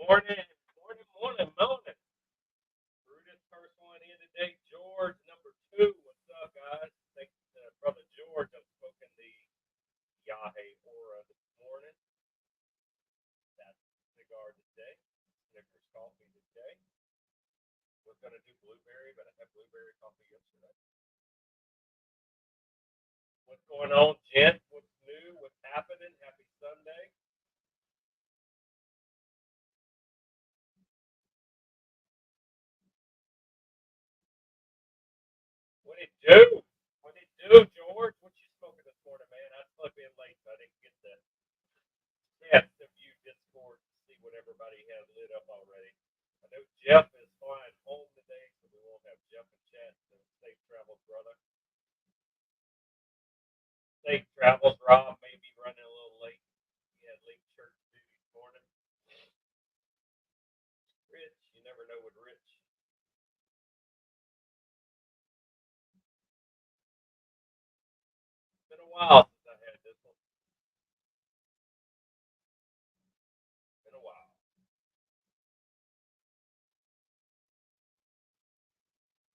Morning, morning. Brutus, first one in today. George, number two. What's up, guys? Thanks to brother George. I'm smoking the Yahe Aura this morning. That's the cigar today. Snickers coffee today. We're gonna do blueberry, but I had blueberry coffee yesterday. What's going on, gent? What's new? What's happening? Happy Sunday. What it do? What it do, George? What you smoking this morning, man? I slept in late, so I didn't get the test of you Discord to see what everybody has lit up already. I know Jeff is flying home today, so we won't have Jeff in chat. So safe travels, brother. Safe travels, Rob. Maybe running a little late. He had late church duty this morning. Rich, you never know with Rich. It's been a while since I had this one. It's been a while.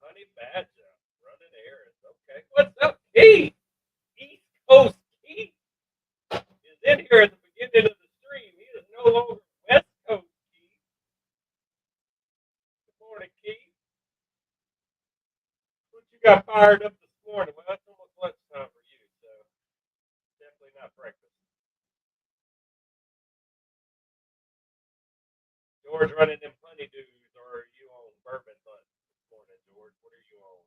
Honey Badger running errands. Okay. What's up, Keith? East Coast Keith is in here at the beginning of the stream. He is no longer West Coast Keith. Good morning, Keith. What you got fired up this morning? Well, that's almost lunchtime for you, so definitely not breakfast. George running them honeydews, or are you on bourbon hunt this morning, George? What are you on?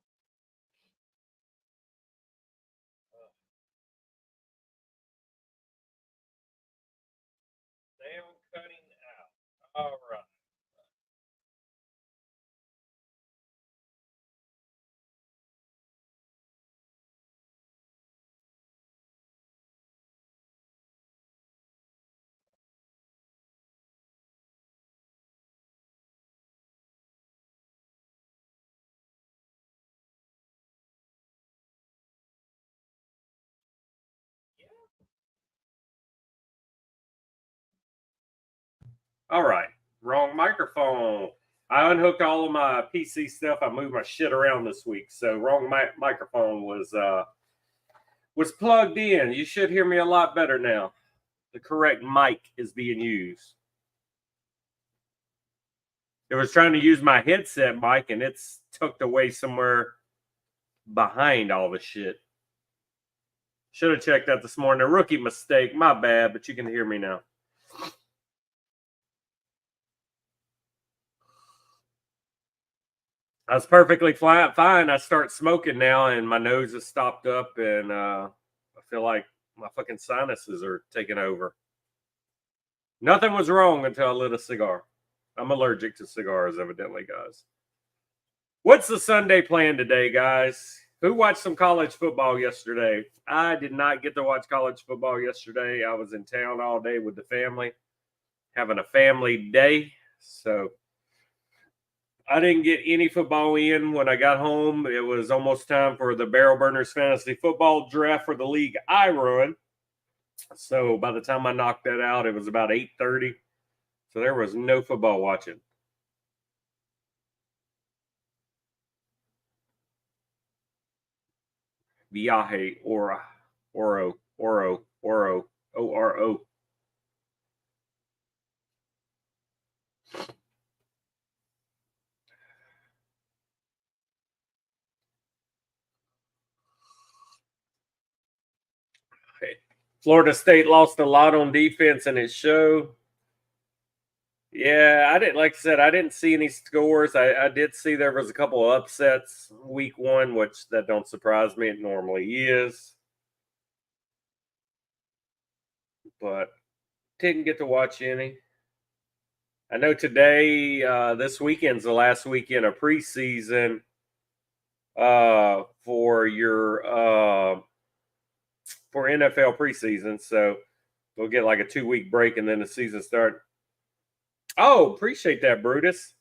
Uh, sound cutting out. All right. Yeah. All right. Wrong microphone. I unhooked all of my PC stuff. I moved my shit around this week, so wrong microphone was plugged in. You should hear me a lot better now. The correct mic is being used. It was trying to use my headset mic, and it's tucked away somewhere behind all the shit. Should have checked that this morning. A rookie mistake. My bad, but you can hear me now. I was perfectly fine. I start smoking now, and my nose is stopped up, and I feel like my fucking sinuses are taking over. Nothing was wrong until I lit a cigar. I'm allergic to cigars, evidently, guys. What's the Sunday plan today, guys? Who watched some college football yesterday? I did not get to watch college football yesterday. I was in town all day with the family, having a family day. So I didn't get any football in when I got home. It was almost time for the Barrel Burners Fantasy Football Draft for the league I run. So by the time I knocked that out, it was about 8:30. So there was no football watching. Viaje, Oro, Oro. Florida State lost a lot on defense in its show. Yeah, I didn't, like I said, I didn't see any scores. I did see there was a couple of upsets week one, which that don't surprise me. It normally is. But didn't get to watch any. I know today, this weekend's the last weekend of preseason for your for NFL preseason. So we'll get like a 2-week break and then the season start. Oh, appreciate that, Brutus.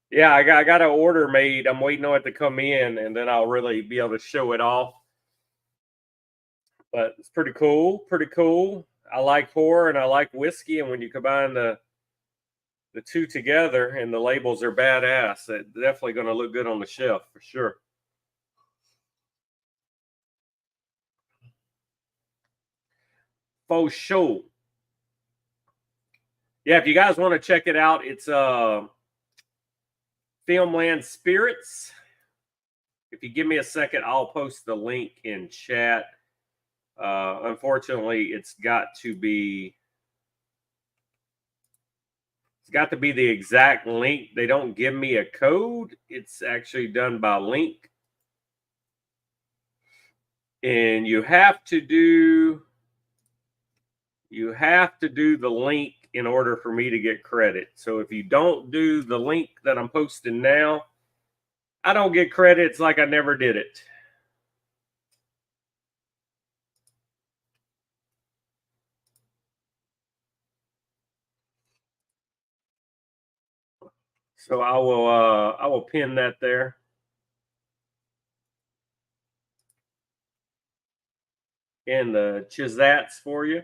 Yeah, I got an order made. I'm waiting on it to come in, and then I'll really be able to show it off. But it's pretty cool. Pretty cool. I like horror and I like whiskey, and when you combine the the two together, and the labels are badass. It's definitely going to look good on the shelf for sure. For sure. Yeah, if you guys want to check it out, it's Filmland Spirits. If you give me a second, I'll post the link in chat. Unfortunately, it's got to be the exact link. They don't give me a code. It's actually done by link. And you have to do the link in order for me to get credit. So if you don't do the link that I'm posting now, I don't get credit. It's like I never did it. So I will pin that there. In the Chizats for you.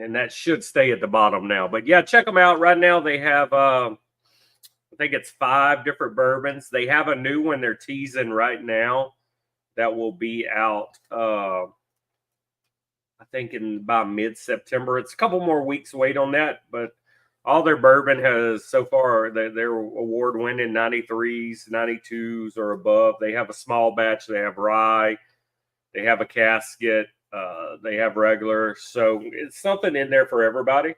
And that should stay at the bottom now. But yeah, check them out. Right now they have I think it's 5 different bourbons. They have a new one they're teasing right now that will be out I think in by mid-September. It's a couple more weeks wait on that, but all their bourbon has so far they're award-winning 93s, 92s or above. They have a small batch, they have rye, they have a casket, they have regular. So it's something in there for everybody.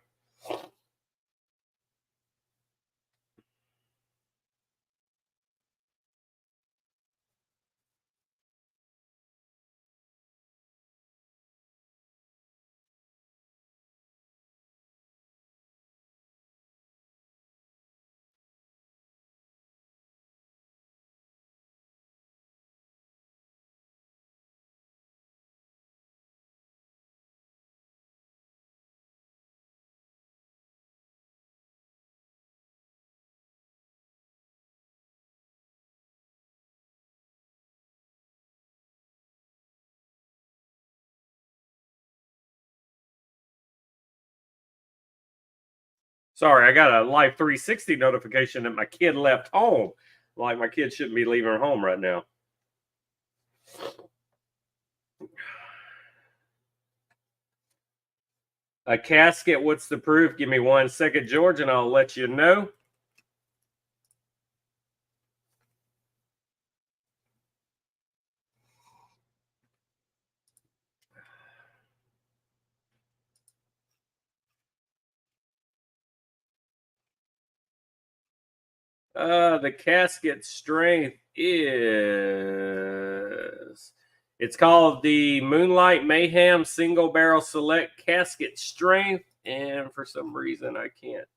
Sorry, I got a Live 360 notification that my kid left home. Like my kid shouldn't be leaving home right now. A casket, what's the proof? Give me 1 second, George, and I'll let you know. The casket strength is it's called the Moonlight Mayhem Single Barrel Select Casket Strength, and for some reason I can't.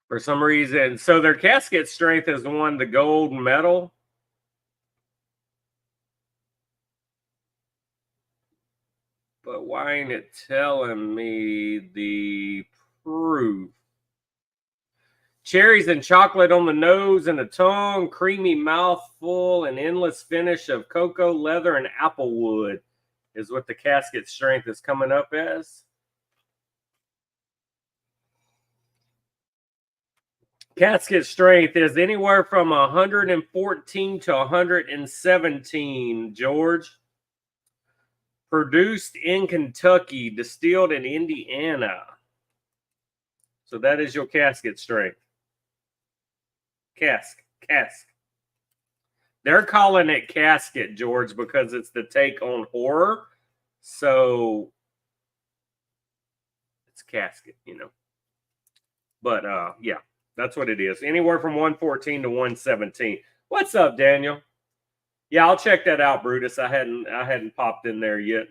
For some reason, so their casket strength has won the gold medal. But why ain't it telling me the proof? Cherries and chocolate on the nose and the tongue, creamy mouthful, and endless finish of cocoa, leather, and applewood is what the casket strength is coming up as. Casket strength is anywhere from 114 to 117, George. Produced in Kentucky, distilled in Indiana. So that is your casket strength. Cask. They're calling it casket, George, because it's the take on horror. So it's casket, you know. But yeah, that's what it is. Anywhere from 114 to 117. What's up, Daniel? Yeah, I'll check that out, Brutus. I hadn't popped in there yet.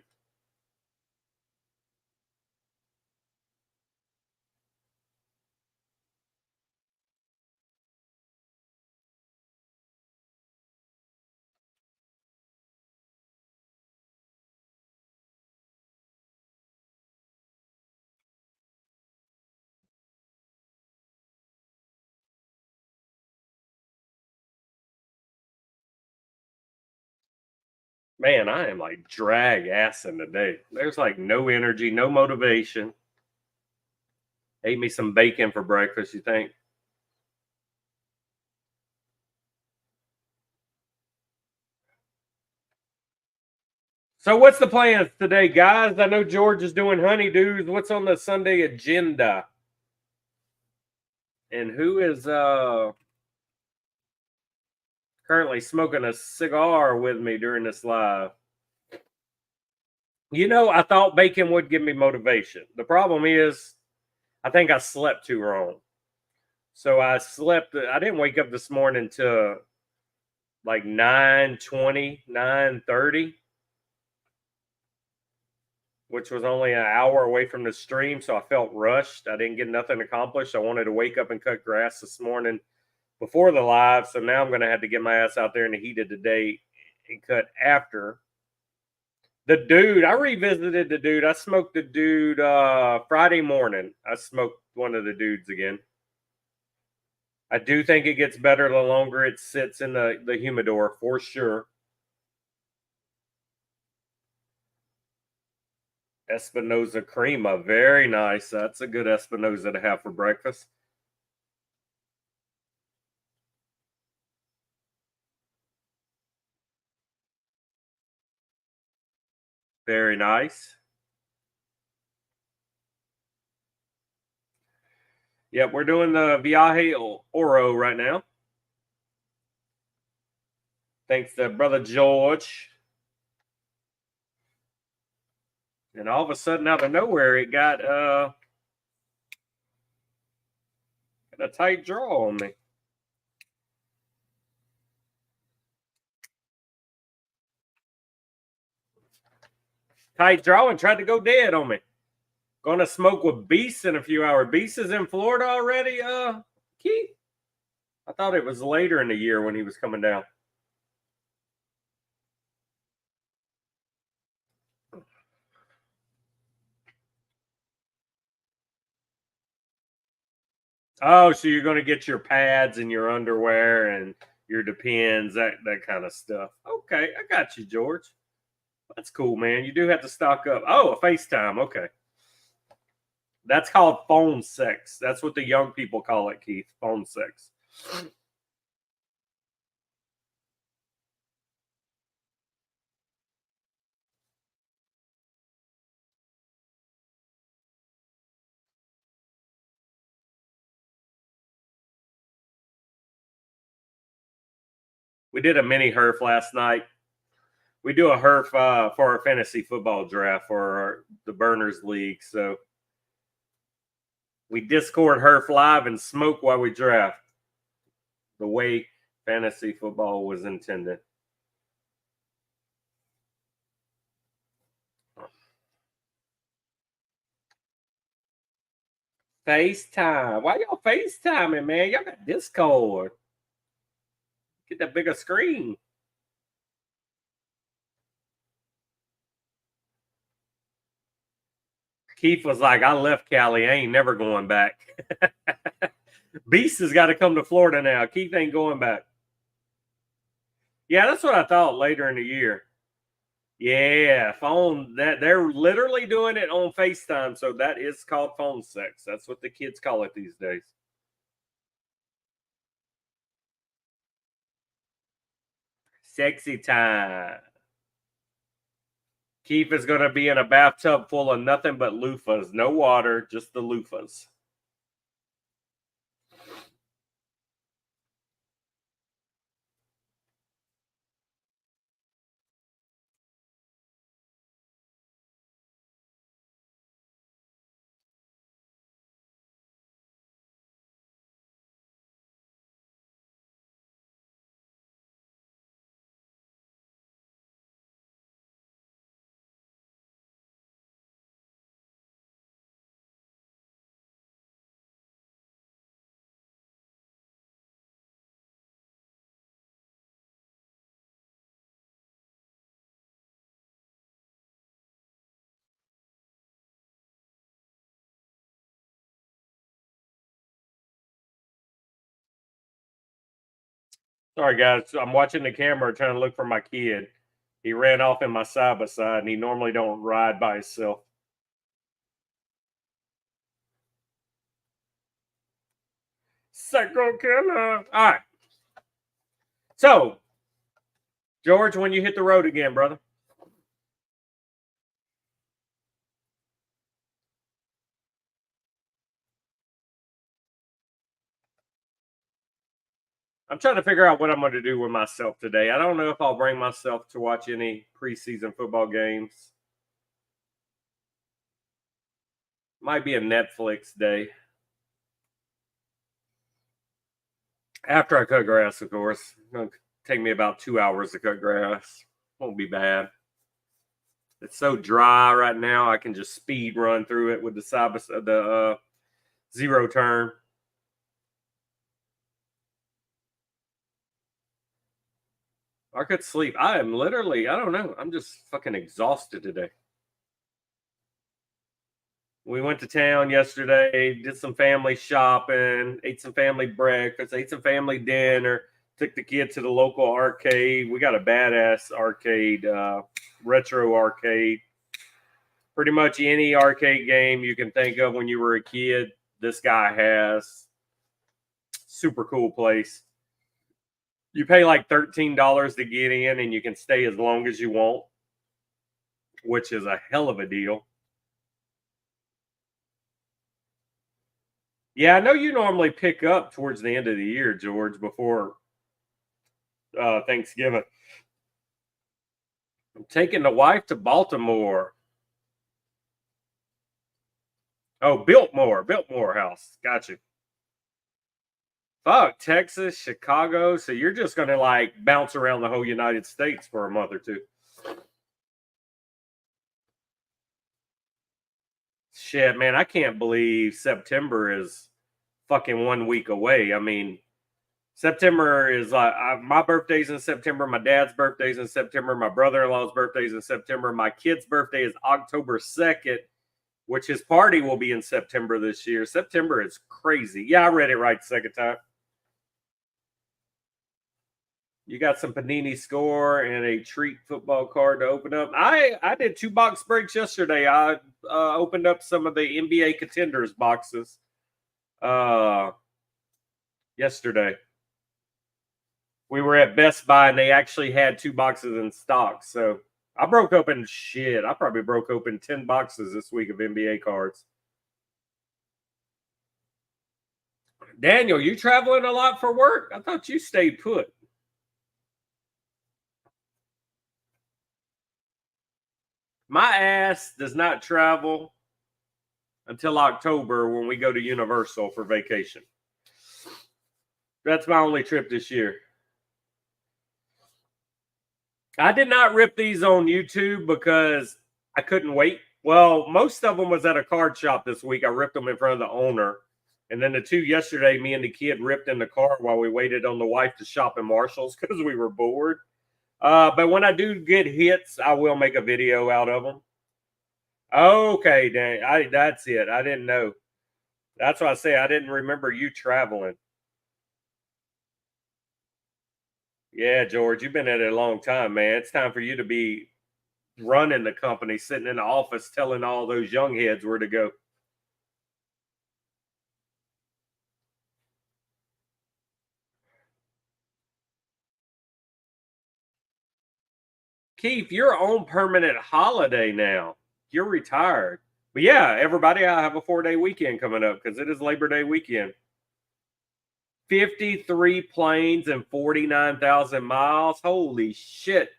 Man, I am like drag assing today. There's like no energy, no motivation. Ate me some bacon for breakfast, you think? So what's the plans today, guys? I know George is doing honeydews. What's on the Sunday agenda? And who is currently smoking a cigar with me during this live? You know, I thought bacon would give me motivation. The problem is I think I slept too wrong. So I didn't wake up this morning till like 9:20, 9:30, which was only an hour away from the stream. So I felt rushed. I didn't get nothing accomplished. I wanted to wake up and cut grass this morning before the live. So now I'm going to have to get my ass out there in the heat of the day and cut after. The dude, I revisited the dude. I smoked the dude Friday morning. I smoked one of the dudes again. I do think it gets better the longer it sits in the humidor for sure. Espinosa Crema, very nice. That's a good Espinosa to have for breakfast. Very nice. Yep, we're doing the Viaje Oro right now. Thanks to brother George. And all of a sudden, out of nowhere, it got a tight draw on me. Tight draw and tried to go dead on me. Gonna smoke with Beast in a few hours. Beast is in Florida already, Keith? I thought it was later in the year when he was coming down. Oh, so you're gonna get your pads and your underwear and your Depends, that kind of stuff. Okay, I got you, George. That's cool, man. You do have to stock up. Oh, a FaceTime. Okay. That's called phone sex. That's what the young people call it, Keith. Phone sex. We did a mini herf last night. We do a herf for our fantasy football draft for the Burners League. So we Discord herf live and smoke while we draft. The way fantasy football was intended. FaceTime. Why y'all FaceTiming, man? Y'all got Discord. Get that bigger screen. Keith was like, I left Cali. I ain't never going back. Beast has got to come to Florida now. Keith ain't going back. Yeah, that's what I thought later in the year. Yeah, phone that they're literally doing it on FaceTime. So that is called phone sex. That's what the kids call it these days. Sexy time. Keith is going to be in a bathtub full of nothing but loofahs. No water, just the loofahs. Sorry, guys. I'm watching the camera trying to look for my kid. He ran off in my side by side, and he normally don't ride by himself. Psycho killer. All right. So, George, when you hit the road again, brother? I'm trying to figure out what I'm going to do with myself today. I don't know if I'll bring myself to watch any preseason football games. Might be a Netflix day. After I cut grass, of course. It'll take me about 2 hours to cut grass. Won't be bad. It's so dry right now. I can just speed run through it with the zero turn. I could sleep. I am literally, I don't know. I'm just fucking exhausted today. We went to town yesterday, did some family shopping, ate some family breakfast, ate some family dinner, took the kid to the local arcade. We got a badass arcade, retro arcade. Pretty much any arcade game you can think of when you were a kid, this guy has. Super cool place. You pay like $13 to get in, and you can stay as long as you want, which is a hell of a deal. Yeah, I know you normally pick up towards the end of the year, George, before Thanksgiving. I'm taking the wife to Baltimore. Oh, Biltmore House. Got you. Fuck, Texas, Chicago. So you're just going to like bounce around the whole United States for a month or two. Shit, man, I can't believe September is fucking 1 week away. I mean, September is my birthday's in September. My dad's birthday's in September. My brother-in-law's birthday's in September. My kid's birthday is October 2nd, which his party will be in September this year. September is crazy. Yeah, I read it right the second time. You got some Panini Score and a treat football card to open up. I did 2 box breaks yesterday. I opened up some of the NBA contenders boxes yesterday. We were at Best Buy, and they actually had 2 boxes in stock. So I broke open shit. I probably broke open 10 boxes this week of NBA cards. Daniel, you traveling a lot for work? I thought you stayed put. My ass does not travel until October when we go to Universal for vacation. That's my only trip this year. I did not rip these on YouTube because I couldn't wait. Well, most of them was at a card shop this week. I ripped them in front of the owner. And then the 2 yesterday, me and the kid ripped in the car while we waited on the wife to shop in Marshall's because we were bored. But when I do get hits, I will make a video out of them. Okay, Dan. That's it. I didn't know. That's why I say I didn't remember you traveling. Yeah, George, you've been at it a long time, man. It's time for you to be running the company, sitting in the office telling all those young heads where to go. Keith, you're on permanent holiday now. You're retired. But yeah, everybody, I have a 4-day weekend coming up because it is Labor Day weekend. 53 planes and 49,000 miles. Holy shit.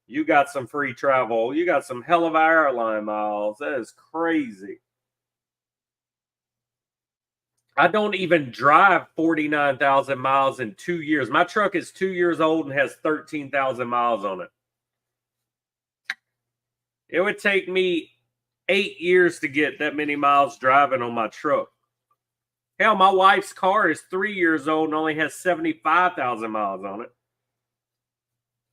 You got some free travel. You got some hell of airline miles. That is crazy. I don't even drive 49,000 miles in 2 years. My truck is 2 years old and has 13,000 miles on it. It would take me 8 years to get that many miles driving on my truck. Hell, my wife's car is 3 years old and only has 75,000 miles on it.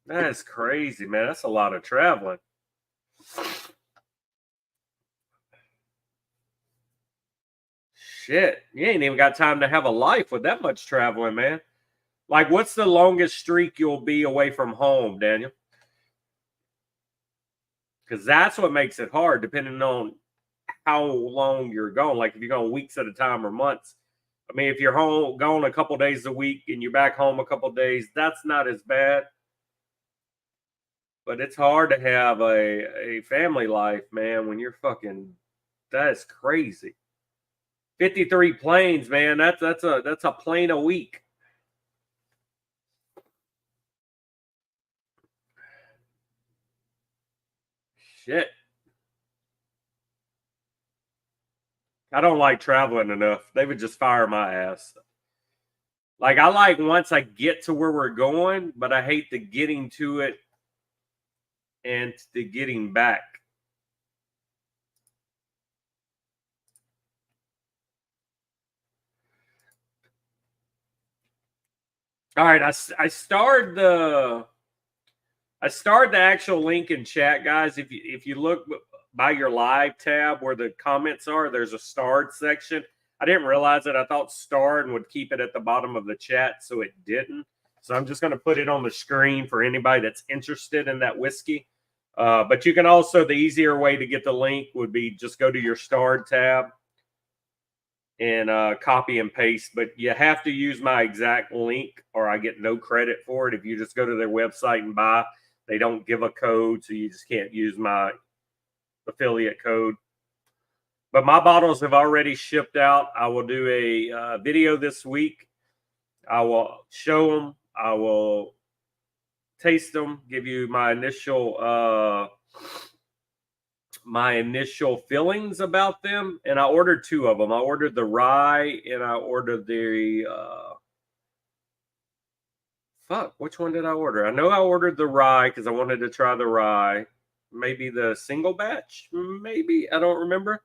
That's crazy, man. That's a lot of traveling. Shit, you ain't even got time to have a life with that much traveling, man. Like, what's the longest streak you'll be away from home, Daniel? because that's what makes it hard, depending on how long you're gone. Like if you're going weeks at a time or months. I mean, if you're gone a couple days a week and you're back home a couple days, that's not as bad. But it's hard to have a family life, man, when you're fucking. That's crazy. 53 planes, man. That's a plane a week. Shit. I don't like traveling enough. They would just fire my ass. Like I like once I get to where we're going, but I hate the getting to it and the getting back. All right, I starred the actual link in chat, guys. If you look by your live tab where the comments are, there's a starred section. I didn't realize it. I thought starred would keep it at the bottom of the chat, so it didn't. So I'm just going to put it on the screen for anybody that's interested in that whiskey. But you can also, the easier way to get the link would be just go to your starred tab and copy and paste. But you have to use my exact link or I get no credit for it. If you just go to their website and buy, they don't give a code, so you just can't use my affiliate code. But my bottles have already shipped out. I will do a video this week. I will show them. I will taste them, give you my initial feelings about them. And I ordered two of them. I ordered the rye and I ordered the which one did I order? I know I ordered the rye because I wanted to try the rye. Maybe the single batch, maybe. I don't remember.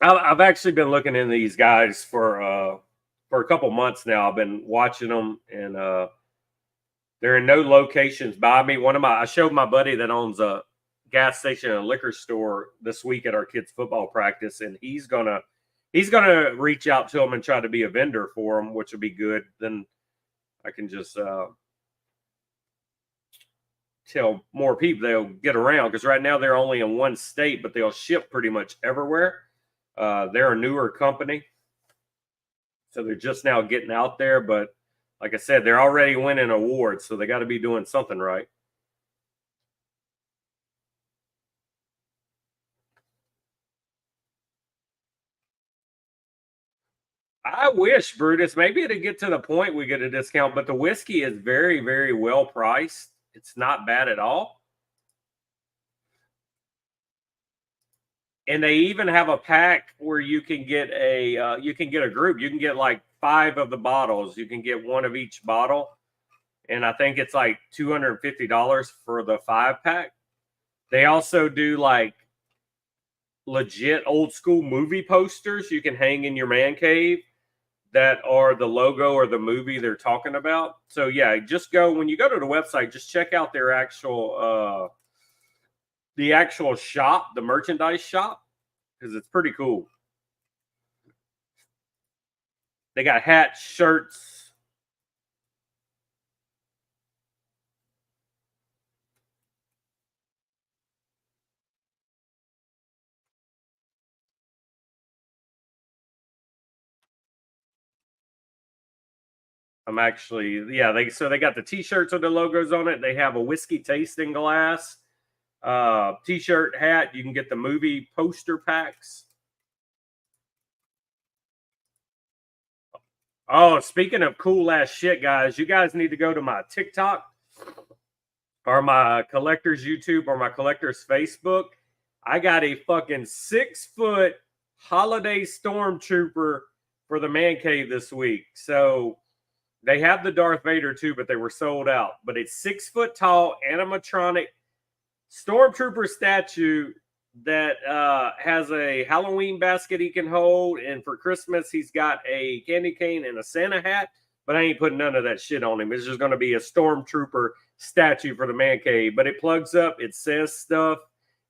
I've actually been looking into these guys for a couple months now. I've been watching them, and they're in no locations by me. I showed my buddy that owns a gas station and a liquor store this week at our kids' football practice, and he's gonna reach out to them and try to be a vendor for them, which would be good. Then I can just tell more people they'll get around, because right now they're only in one state, but they'll ship pretty much everywhere. They're a newer company, so they're just now getting out there. But like I said, they're already winning awards, so they got to be doing something right. I wish, Brutus, maybe it'd get to the point we get a discount, but the whiskey is very, very well priced. It's not bad at all. And they even have a pack where you can get a group. You can get like 5 of the bottles. You can get one of each bottle, and I think it's like $250 for the 5-pack. They also do like legit old school movie posters you can hang in your man cave that are the logo or the movie they're talking about. So yeah, just go when you go to the website, just check out their actual the actual shop, the merchandise shop, because it's pretty cool. They got hats, shirts. I'm actually, yeah, they got the t-shirts with the logos on it. They have a whiskey tasting glass, t-shirt, hat. You can get the movie poster packs. Oh, speaking of cool ass shit, guys, you guys need to go to my TikTok or my collector's YouTube or my collector's Facebook. I got a fucking 6-foot holiday stormtrooper for the man cave this week. So they have the Darth Vader too, but they were sold out. But it's 6 foot tall animatronic stormtrooper statue that has a Halloween basket he can hold, and for Christmas he's got a candy cane and a Santa hat. But I ain't putting none of that shit on him. It's just going to be a stormtrooper statue for the man cave. But it plugs up. It says stuff.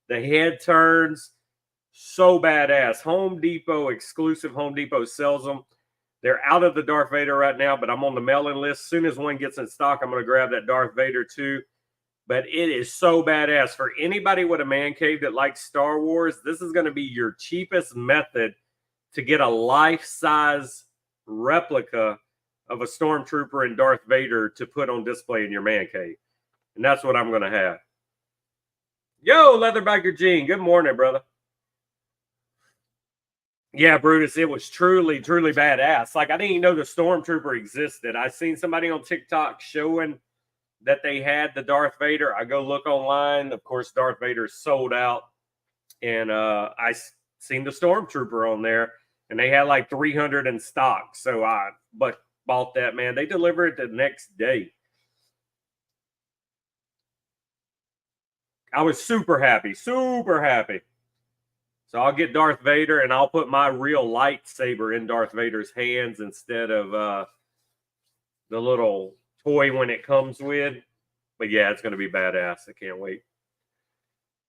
The head turns. So badass. Home Depot exclusive. Home Depot sells them. They're out of the Darth Vader right now, but I'm on the mailing list. As soon as one gets in stock, I'm going to grab that Darth Vader too. But it is so badass. For anybody with a man cave that likes Star Wars, this is going to be your cheapest method to get a life-size replica of a Stormtrooper and Darth Vader to put on display in your man cave. And that's what I'm going to have. Yo, Leatherbacker Gene. Good morning, brother. Yeah, Brutus, it was truly, truly badass. Like, I didn't even know the Stormtrooper existed. I seen somebody on TikTok showing that they had the Darth Vader. I go look online. Of course, Darth Vader sold out. And I seen the Stormtrooper on there. And they had like 300 in stock. So I bought that, man. They delivered it the next day. I was super happy. Super happy. So I'll get Darth Vader, and I'll put my real lightsaber in Darth Vader's hands instead of the little toy when it comes with. But yeah, it's going to be badass. I can't wait.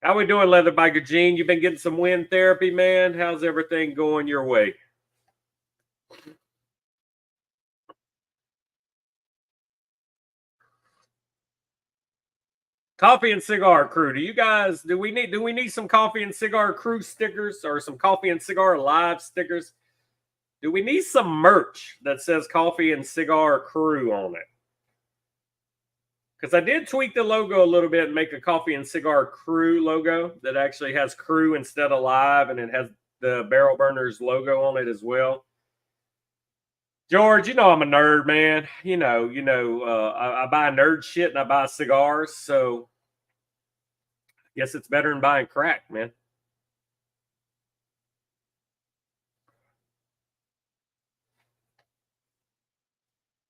How we doing, Leatherbiker Gene? You been getting some wind therapy, man? How's everything going your way? Coffee and Cigar Crew. Do we need some Coffee and Cigar Crew stickers or some Coffee and Cigar Live stickers? Do we need some merch that says Coffee and Cigar Crew on it? Because I did tweak the logo a little bit and make a Coffee and Cigar Crew logo that actually has crew instead of live, and it has the Barrel Burners logo on it as well. George, you know I'm a nerd, man. I buy nerd shit and I buy cigars, so I guess it's better than buying crack, man.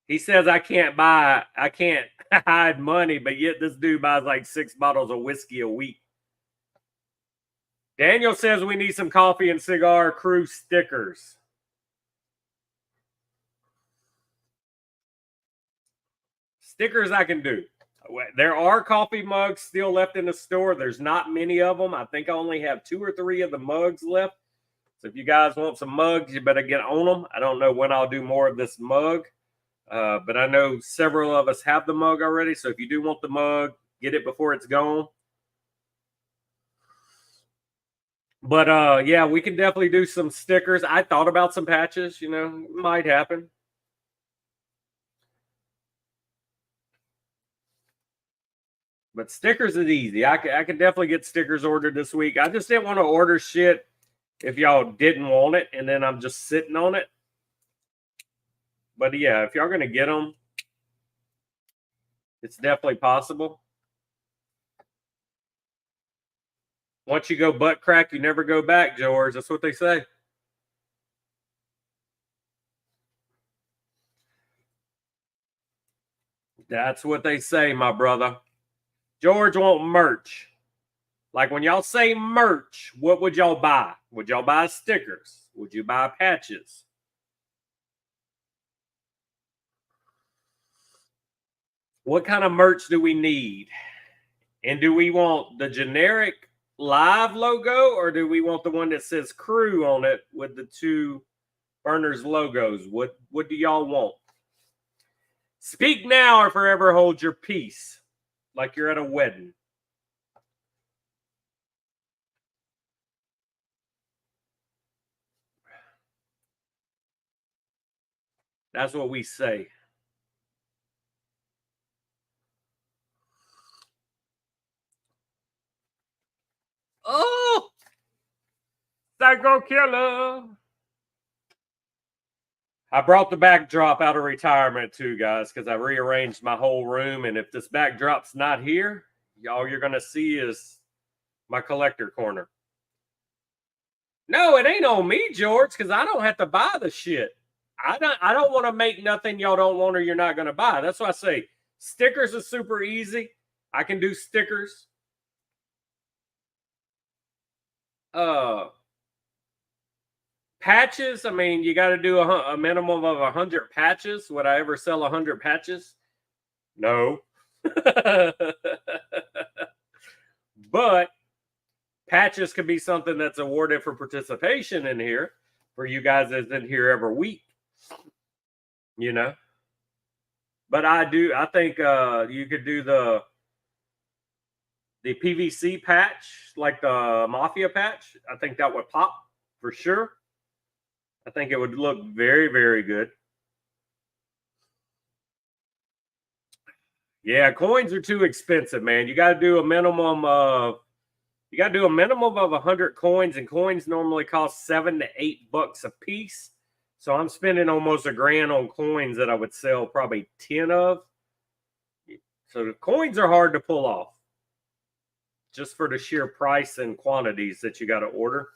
He says I can't hide money, but yet this dude buys like 6 bottles of whiskey a week. Daniel says we need some Coffee and Cigar Crew stickers. Stickers I can do. There are coffee mugs still left in the store. There's not many of them. I think I only have 2 or 3 of the mugs left. So if you guys want some mugs, you better get on them. I don't know when I'll do more of this mug, but I know several of us have the mug already. So if you do want the mug, get it before it's gone. But yeah, we can definitely do some stickers. I thought about some patches, might happen. But stickers is easy. I can definitely get stickers ordered this week. I just didn't want to order shit if y'all didn't want it, and then I'm just sitting on it. But yeah, if y'all going to get them, it's definitely possible. Once you go butt crack, you never go back, George. That's what they say. That's what they say, my brother. George want merch. Like when y'all say merch, what would y'all buy? Would y'all buy stickers? Would you buy patches? What kind of merch do we need? And do we want the generic live logo, or do we want the one that says crew on it with the 2 burners logos? What do y'all want? Speak now or forever hold your peace, like you're at a wedding. That's what we say. Oh, Psycho Killer. I brought the backdrop out of retirement too, guys, because I rearranged my whole room. And if this backdrop's not here, all you're going to see is my collector corner. No, it ain't on me, George, because I don't have to buy the shit. I don't want to make nothing y'all don't want or you're not going to buy. That's why I say stickers is super easy. I can do stickers. Patches, I mean, you got to do a minimum of 100 patches. Would I ever sell 100 patches? No. But patches could be something that's awarded for participation in here for you guys that's in here every week. you know. But I think you could do the PVC patch, like the Mafia patch. I think that would pop for sure. I think it would look very, very good. Yeah, coins are too expensive, man. You got to do a minimum of 100 coins, and coins normally cost $7 to $8 a piece. So I'm spending almost $1,000 on coins that I would sell probably 10 of. So the coins are hard to pull off, just for the sheer price and quantities that you got to order.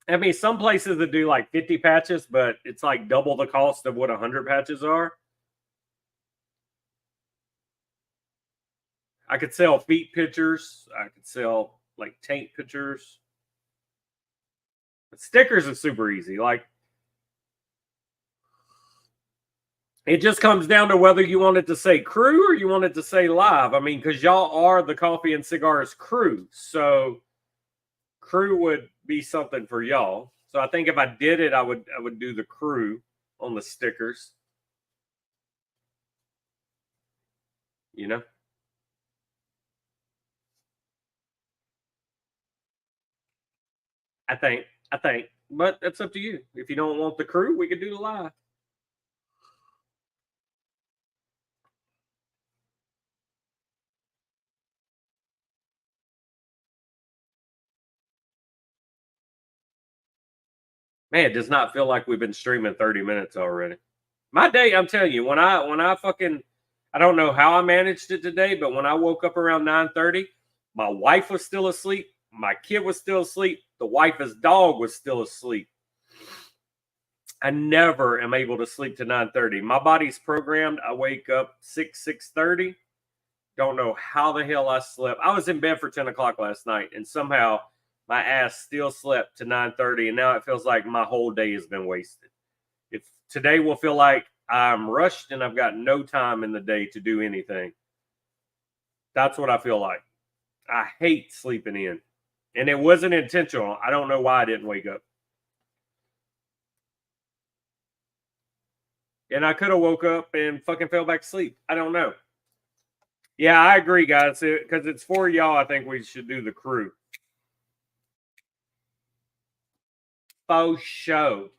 I mean, some places that do like 50 patches, but it's like double the cost of what 100 patches are. I could sell feet pictures. I could sell like taint pictures. But stickers is super easy. Like, it just comes down to whether you want it to say crew or you want it to say live. I mean, because y'all are the Coffee and Cigars crew. So crew would be something for y'all. So I think if I did it, I would do the crew on the stickers. You know? I think. But that's up to you. If you don't want the crew, we could do the live. Man, it does not feel like we've been streaming 30 minutes already. My day, I'm telling you, when I fucking, I don't know how I managed it today, but when I woke up around 9:30, my wife was still asleep, my kid was still asleep, the wife's dog was still asleep. I never am able to sleep to 9:30. My body's programmed. I wake up 6:30. Don't know how the hell I slept. I was in bed for 10 o'clock last night, and somehow my ass still slept to 9:30, and now it feels like my whole day has been wasted. If today will feel like I'm rushed and I've got no time in the day to do anything. That's what I feel like. I hate sleeping in. And it wasn't intentional. I don't know why I didn't wake up. And I could have woke up and fucking fell back asleep. I don't know. Yeah, I agree, guys. Because it's for y'all, I think we should do the crew. Faux show.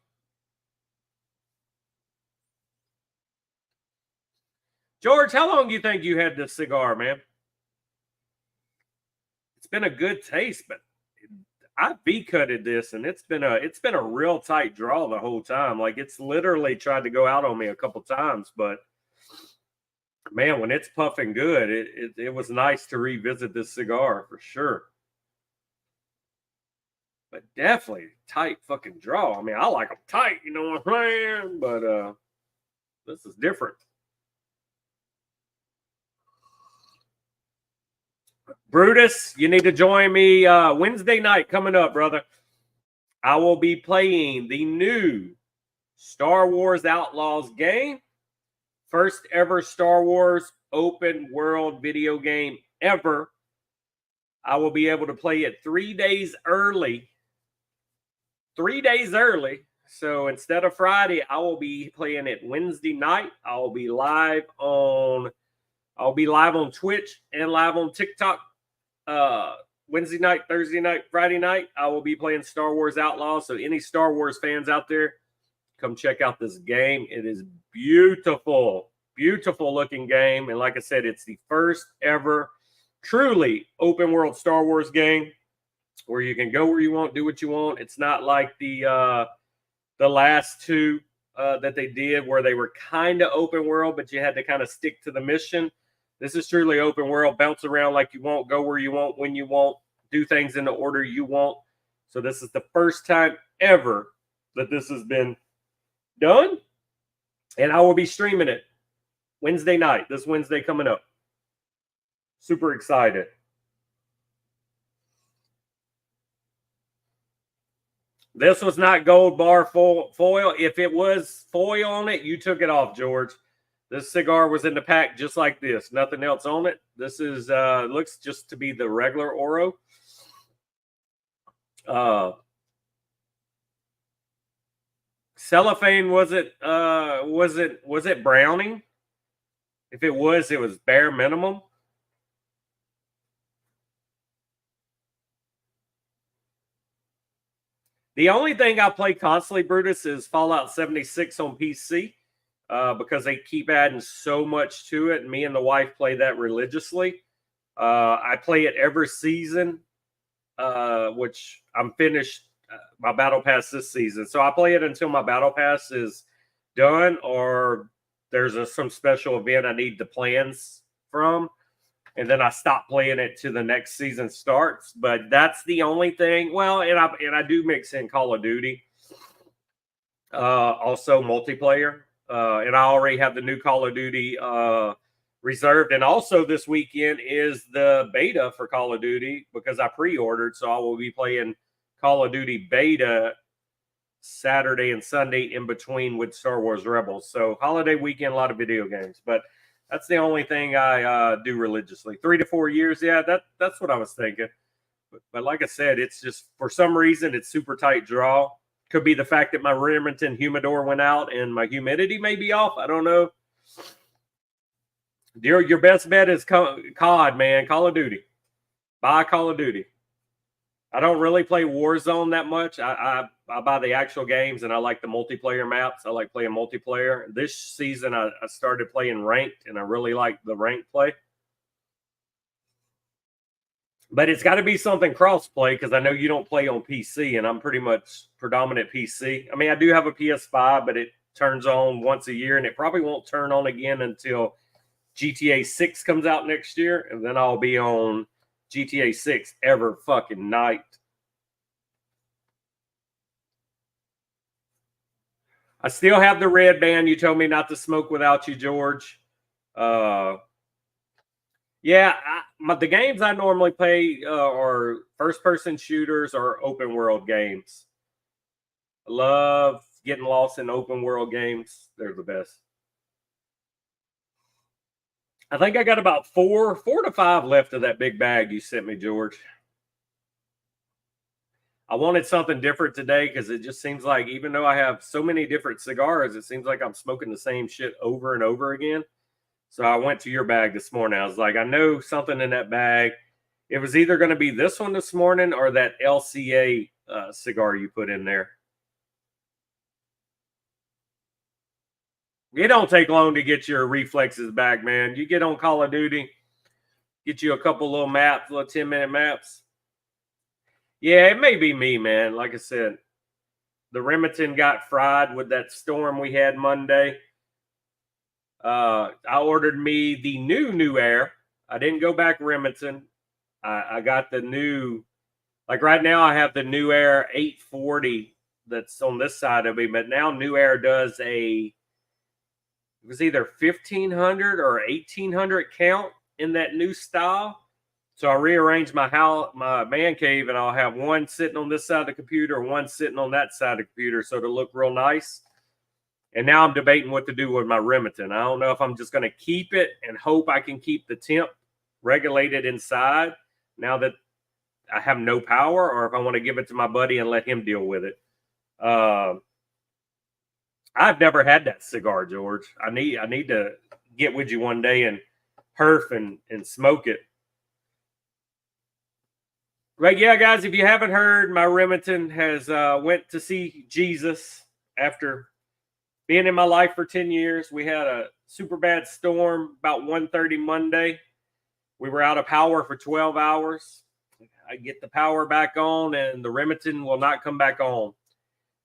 George, how long do you think you had this cigar, man? It's been a good taste, but I V-cutted this, and it's been a real tight draw the whole time. Like, it's literally tried to go out on me a couple times, but man, when it's puffing good, it was nice to revisit this cigar for sure. But definitely tight fucking draw. I mean, I like them tight, you know what I'm saying? But this is different. Brutus, you need to join me Wednesday night coming up, brother. I will be playing the new Star Wars Outlaws game. First ever Star Wars open world video game ever. I will be able to play it 3 days early. 3 days early. So instead of Friday, I will be playing it Wednesday night. I'll be live on Twitch and live on TikTok. Wednesday night, Thursday night, Friday night, I will be playing Star Wars Outlaws. So any Star Wars fans out there, come check out this game. It is beautiful, beautiful looking game. And like I said, it's the first ever truly open world Star Wars game where you can go where you want, do what you want. It's not like the last two that they did where they were kind of open world, but you had to kind of stick to the mission. This is truly open world, bounce around like you want, go where you want, when you want, do things in the order you want. So this is the first time ever that this has been done. And I will be streaming it Wednesday night, this Wednesday coming up. Super excited. This was not gold bar foil. If it was foil on it, you took it off, George. This cigar was in the pack just like this. Nothing else on it. This is looks just to be the regular Oro. Cellophane was it Browning? If it was bare minimum. The only thing I play constantly, Brutus, is Fallout 76 on PC because they keep adding so much to it. And me and the wife play that religiously. I play it every season, which I'm finished my battle pass this season. So I play it until my battle pass is done or there's some special event I need the plans from. And then I stop playing it to the next season starts. But that's the only thing. Well, and I do mix in Call of Duty, also multiplayer, and I already have the new Call of Duty reserved. And also this weekend is the beta for Call of Duty because I pre-ordered, so I will be playing Call of Duty beta Saturday and Sunday in between with Star Wars Rebels. So holiday weekend, a lot of video games, but that's the only thing I do religiously. 3 to 4 years, yeah, that's what I was thinking. But like I said, it's just for some reason it's super tight draw. Could be the fact that my Remington humidor went out and my humidity may be off. I don't know. Your best bet is COD, man. Call of Duty. Buy Call of Duty. I don't really play Warzone that much. I buy the actual games and I like the multiplayer maps. I like playing multiplayer. This season I started playing ranked and I really like the ranked play. But it's got to be something cross-play because I know you don't play on PC and I'm pretty much predominant PC. I mean, I do have a PS5, but it turns on once a year and it probably won't turn on again until GTA 6 comes out next year. And then I'll be on GTA 6 every fucking night. I still have the red band. You told me not to smoke without you, George. Yeah, the games I normally play are first-person shooters or open-world games. I love getting lost in open-world games. They're the best. I think I got about 4 to 5 left of that big bag you sent me, George. I wanted something different today because it just seems like even though I have so many different cigars, it seems like I'm smoking the same shit over and over again. So I went to your bag this morning. I was like, I know something in that bag. It was either going to be this one this morning or that LCA cigar you put in there. It don't take long to get your reflexes back, man. You get on Call of Duty, get you a couple little maps, little 10-minute maps. Yeah, it may be me, man. Like I said, the Remington got fried with that storm we had Monday. I ordered me the new Air. I didn't go back Remington. I got the new, like right now I have the new Air 840 that's on this side of me, but now New Air does it was either 1500 or 1800 count in that new style. So I rearranged my man cave and I'll have one sitting on this side of the computer, one sitting on that side of the computer so it'll look real nice. And now I'm debating what to do with my Remington. I don't know if I'm just going to keep it and hope I can keep the temp regulated inside now that I have no power, or if I want to give it to my buddy and let him deal with it. I've never had that cigar, George. I need to get with you one day and herf and smoke it. Right, yeah, guys, if you haven't heard, my Remington has went to see Jesus after being in my life for 10 years. We had a super bad storm about 1:30 Monday. We were out of power for 12 hours. I get the power back on, and the Remington will not come back on.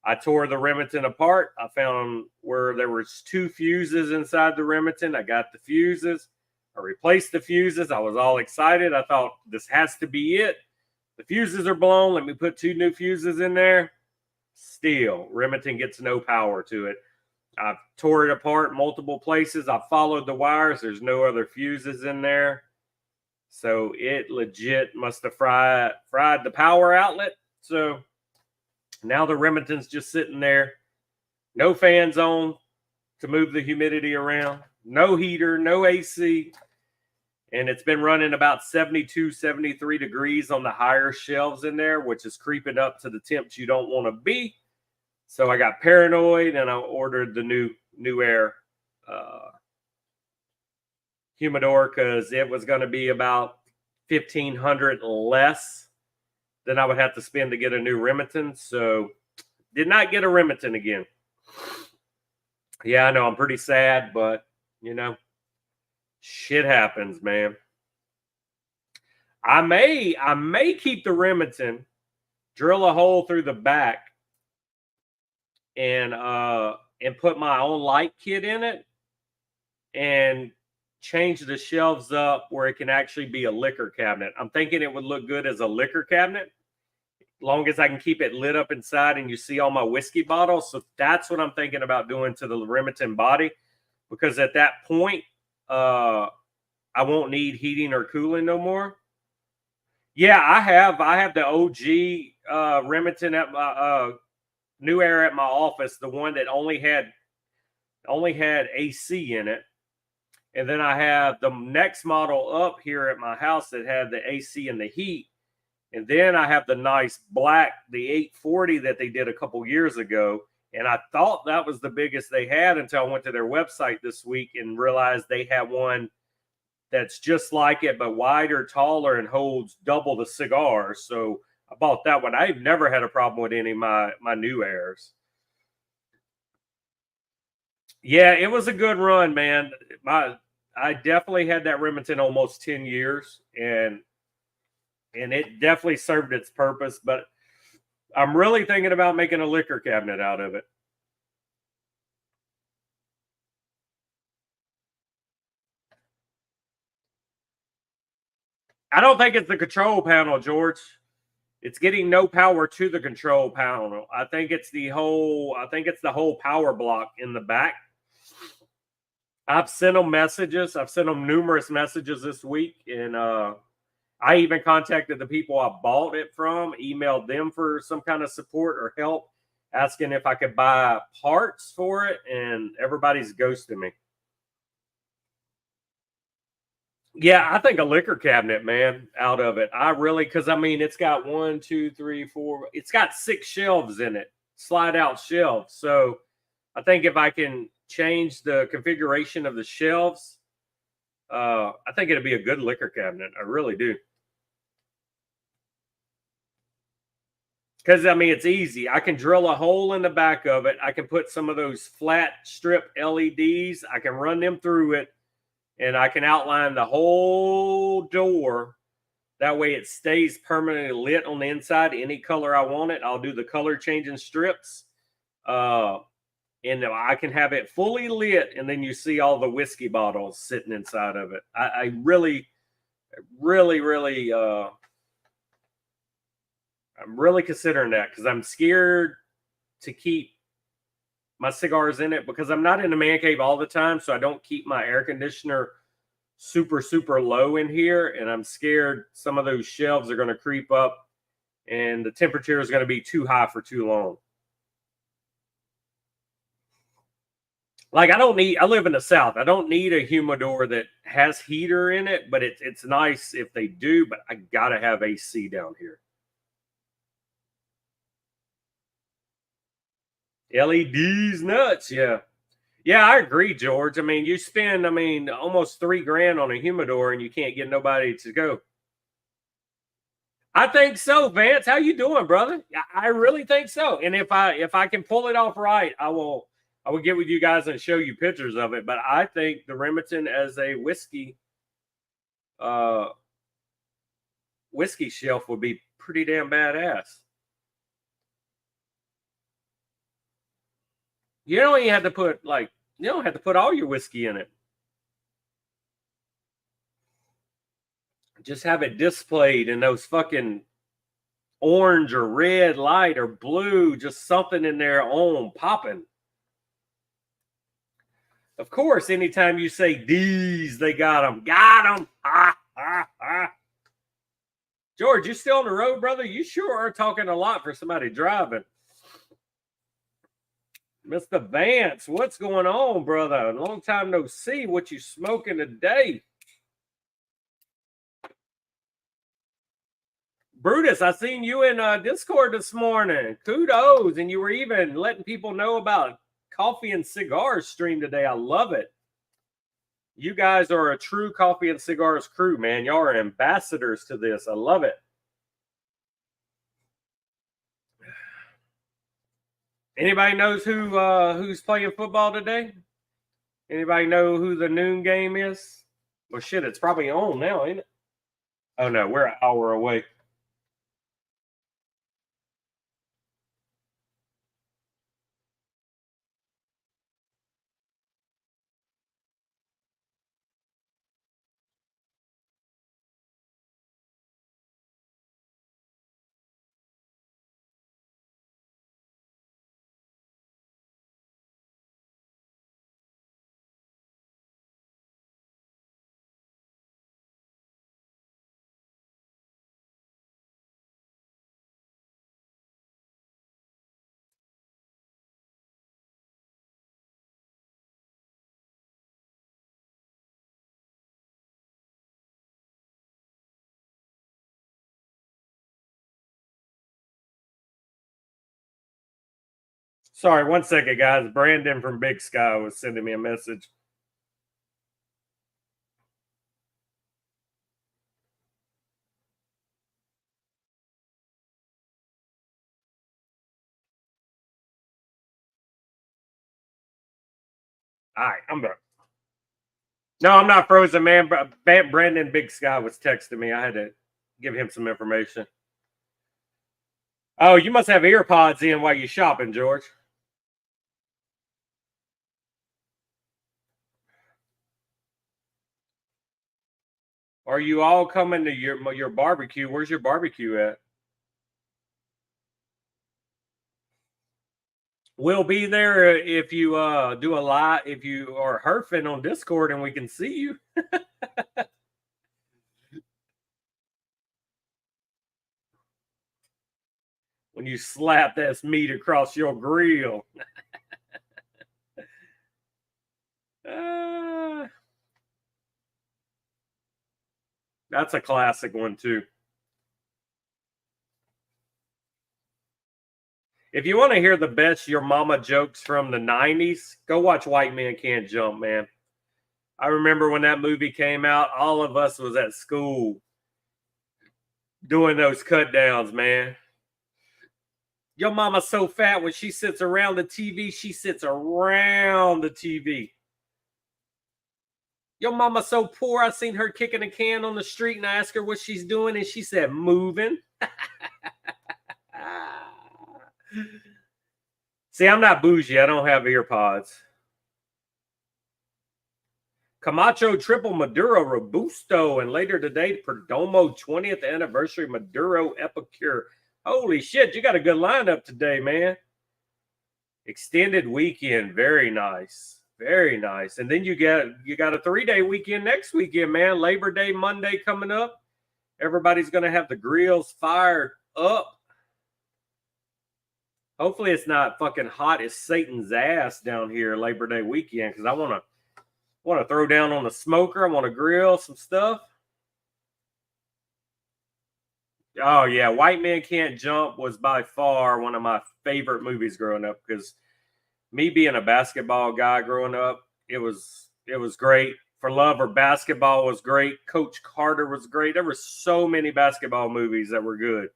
I tore the Remington apart. I found where there was 2 fuses inside the Remington. I got the fuses. I replaced the fuses. I was all excited. I thought, this has to be it. The fuses are blown. Let me put 2 new fuses in there. Still, Remington gets no power to it. I've tore it apart multiple places. I followed the wires. There's no other fuses in there. So it legit must have fried the power outlet. So now the Remington's just sitting there. No fans on to move the humidity around. No heater, no AC. And it's been running about 72, 73 degrees on the higher shelves in there, which is creeping up to the temps you don't want to be. So I got paranoid and I ordered the new air humidor because it was going to be about $1,500 less than I would have to spend to get a new Remington. So did not get a Remington again. Yeah, I know I'm pretty sad, but you know, shit happens, man. I may keep the Remington, drill a hole through the back, and put my own light kit in it, and change the shelves up where it can actually be a liquor cabinet. I'm thinking it would look good as a liquor cabinet, long as I can keep it lit up inside and you see all my whiskey bottles. So that's what I'm thinking about doing to the Remington body, because at that point, I won't need heating or cooling no more. Yeah, I have the OG Remington at my new air at my office, the one that only had AC in it. And then I have the next model up here at my house that had the AC and the heat. And then I have the nice black, the 840 that they did a couple years ago. And I thought that was the biggest they had until I went to their website this week and realized they have one that's just like it, but wider, taller, and holds double the cigars. So I bought that one. I've never had a problem with any of my new airs. Yeah, it was a good run, man. I definitely had that Remington almost 10 years, and it definitely served its purpose. But I'm really thinking about making a liquor cabinet out of it. I don't think it's the control panel, George. It's getting no power to the control panel. I think it's the whole power block in the back. I've sent them messages. I've sent them numerous messages this week, and I even contacted the people I bought it from, emailed them for some kind of support or help, asking if I could buy parts for it, and everybody's ghosting me. Yeah, I think a liquor cabinet, man, out of it. I really, because I mean, it's got 1, 2, 3, 4, it's got 6 shelves in it, slide out shelves. So I think if I can change the configuration of the shelves, I think it'd be a good liquor cabinet. I really do. Because I mean, it's easy. I can drill a hole in the back of it. I can put some of those flat strip LEDs. I can run them through it, and I can outline the whole door. That way it stays permanently lit on the inside, any color I want it. I'll do the color changing strips. And I can have it fully lit, and then you see all the whiskey bottles sitting inside of it. I really, I'm really considering that, because I'm scared to keep my cigars in it, because I'm not in the man cave all the time, so I don't keep my air conditioner super low in here, and I'm scared some of those shelves are going to creep up and the temperature is going to be too high for too long. Like, I live in the South. I don't need a humidor that has heater in it, but it's nice if they do, but I got to have AC down here. LEDs nuts, yeah. Yeah, I agree, George. I mean, you spend, almost $3,000 on a humidor and you can't get nobody to go. I think so, Vance. How you doing, brother? I really think so. And if I can pull it off right, I will get with you guys and show you pictures of it. But I think the Remington as a whiskey shelf would be pretty damn badass. You don't even have to put all your whiskey in it. Just have it displayed in those fucking orange or red light or blue, just something in there on popping. Of course, anytime you say these, they got them. Got them. Ha, ha, ha. George, you still on the road, brother? You sure are talking a lot for somebody driving. Mr. Vance, what's going on, brother? Long time no see. What you smoking today? Brutus, I seen you in Discord this morning. Kudos. And you were even letting people know about Coffee and Cigars stream today. I love it. You guys are a true Coffee and Cigars crew, man. Y'all are ambassadors to this. I love it. Anybody knows who's playing football today? Anybody know who the noon game is? Well, shit, it's probably on now, ain't it? Oh, no, we're an hour away. Sorry, 1 second, guys. Brandon from Big Sky was sending me a message. All right, I'm back. No, I'm not frozen, man. Brandon Big Sky was texting me. I had to give him some information. Oh, you must have earpods in while you're shopping, George. Are you all coming to your barbecue? Where's your barbecue at? We'll be there if you do a lot. If you are herfing on Discord and we can see you. When you slap that meat across your grill. That's a classic one too. If you want to hear the best your mama jokes from the 90s, go watch White Man Can't Jump, man. I remember when that movie came out, all of us was at school doing those cut downs, man. Your mama's so fat when she sits around the TV, she sits around the TV. Your mama's so poor, I seen her kicking a can on the street and I asked her what she's doing and she said, moving. See, I'm not bougie. I don't have earpods. Camacho Triple Maduro Robusto, and later today, Perdomo 20th Anniversary Maduro Epicure. Holy shit, you got a good lineup today, man. Extended weekend, very nice. Very nice. And then you got a 3-day weekend next weekend, man. Labor Day Monday coming up. Everybody's going to have the grills fired up. Hopefully it's not fucking hot as Satan's ass down here Labor Day weekend, because I want to throw down on the smoker. I want to grill some stuff. Oh yeah, White Man Can't Jump was by far one of my favorite movies growing up, because me being a basketball guy growing up, it was great. For Love or Basketball was great. Coach Carter was great. There were so many basketball movies that were good.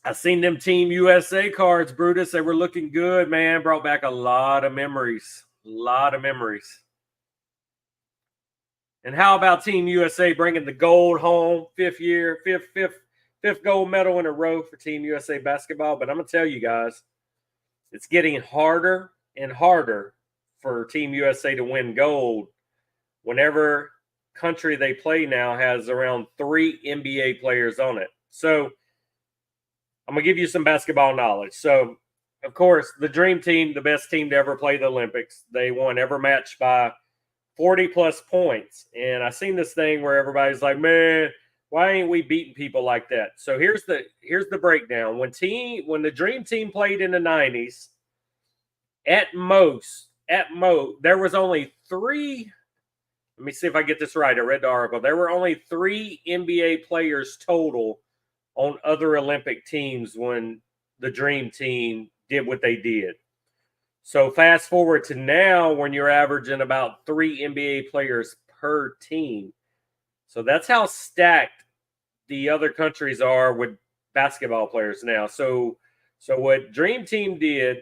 I seen them Team USA cards, Brutus. They were looking good, man. Brought back a lot of memories. A lot of memories. And how about Team USA bringing the gold home? Fifth gold medal in a row for Team USA basketball. But I'm going to tell you guys, it's getting harder and harder for Team USA to win gold whenever country they play now has around 3 NBA players on it. So I'm going to give you some basketball knowledge. So, of course, the Dream Team, the best team to ever play the Olympics, they won every match by 40-plus points. And I seen this thing where everybody's like, man, why ain't we beating people like that? So here's the breakdown. When the Dream Team played in the 90s, at most, there was only 3 Let me see if I get this right. I read the article. There were only 3 NBA players total on other Olympic teams when the Dream Team did what they did. So fast forward to now when you're averaging about 3 NBA players per team. So that's how stacked the other countries are with basketball players now. So what Dream Team did,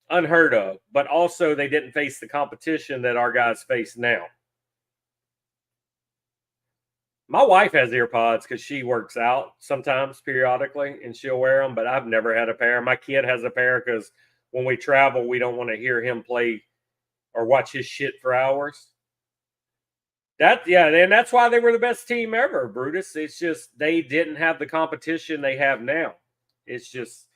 unheard of, but also they didn't face the competition that our guys face now. My wife has earpods because she works out sometimes periodically and she'll wear them, but I've never had a pair. My kid has a pair because when we travel, we don't want to hear him play or watch his shit for hours. And that's why they were the best team ever, Brutus. It's just they didn't have the competition they have now. It's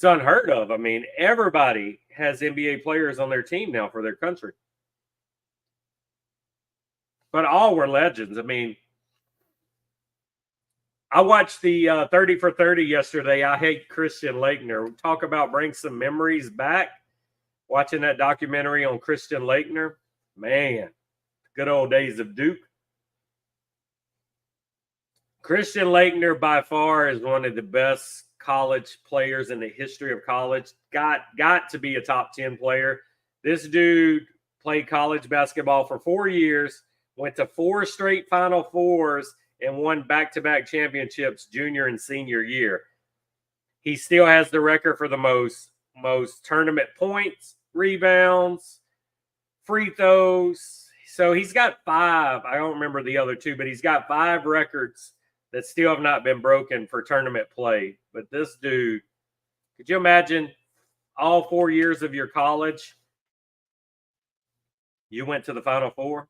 unheard of. I mean, everybody has NBA players on their team now for their country. But all were legends. I mean, I watched the 30 for 30 yesterday. I hate Christian Laettner. Talk about bring some memories back. Watching that documentary on Christian Laettner. Man, good old days of Duke. Christian Laettner by far is one of the best college players in the history of college. Got to be a top 10 player. This dude played college basketball for 4 years, went to 4 straight Final Fours, and won back-to-back championships junior and senior year. He still has the record for the most tournament points, rebounds, free throws. So he's got 5. I don't remember the other 2, but he's got 5 records that still have not been broken for tournament play. But this dude, could you imagine all 4 years of your college, you went to the Final Four?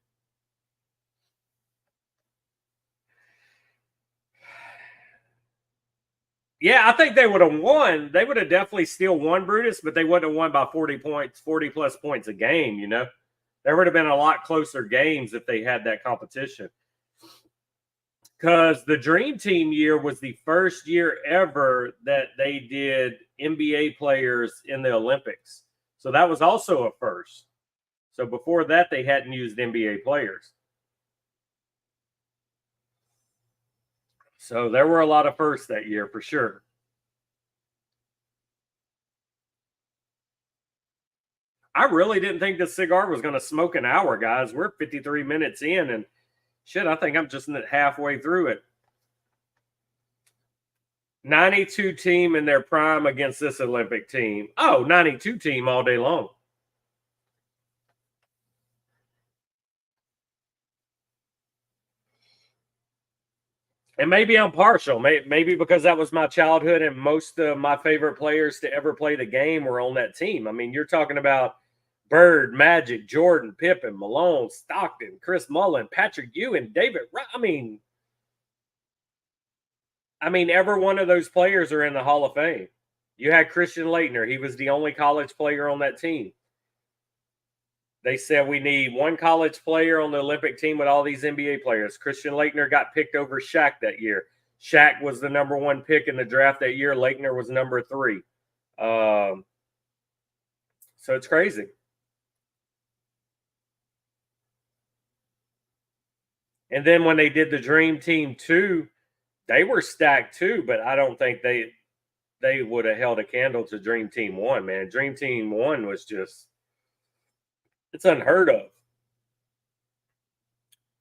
Yeah, I think they would have won. They would have definitely still won, Brutus, but they wouldn't have won by 40 points, 40 plus points a game, you know? There would have been a lot closer games if they had that competition. Because the Dream Team year was the first year ever that they did NBA players in the Olympics. So that was also a first. So before that, they hadn't used NBA players. So there were a lot of firsts that year for sure. I really didn't think the cigar was going to smoke an hour, guys. We're 53 minutes in, and shit, I think I'm just halfway through it. 92 team in their prime against this Olympic team. Oh, 92 team all day long. And maybe I'm partial. Maybe because that was my childhood and most of my favorite players to ever play the game were on that team. I mean, you're talking about Bird, Magic, Jordan, Pippen, Malone, Stockton, Chris Mullin, Patrick Ewing, David. I mean, every one of those players are in the Hall of Fame. You had Christian Laettner. He was the only college player on that team. They said we need one college player on the Olympic team with all these NBA players. Christian Laettner got picked over Shaq that year. Shaq was the number 1 pick in the draft that year. Laettner was number 3. So it's crazy. And then when they did the Dream Team 2, they were stacked too, but I don't think they would have held a candle to Dream Team 1, man. Dream Team 1 was just, it's unheard of.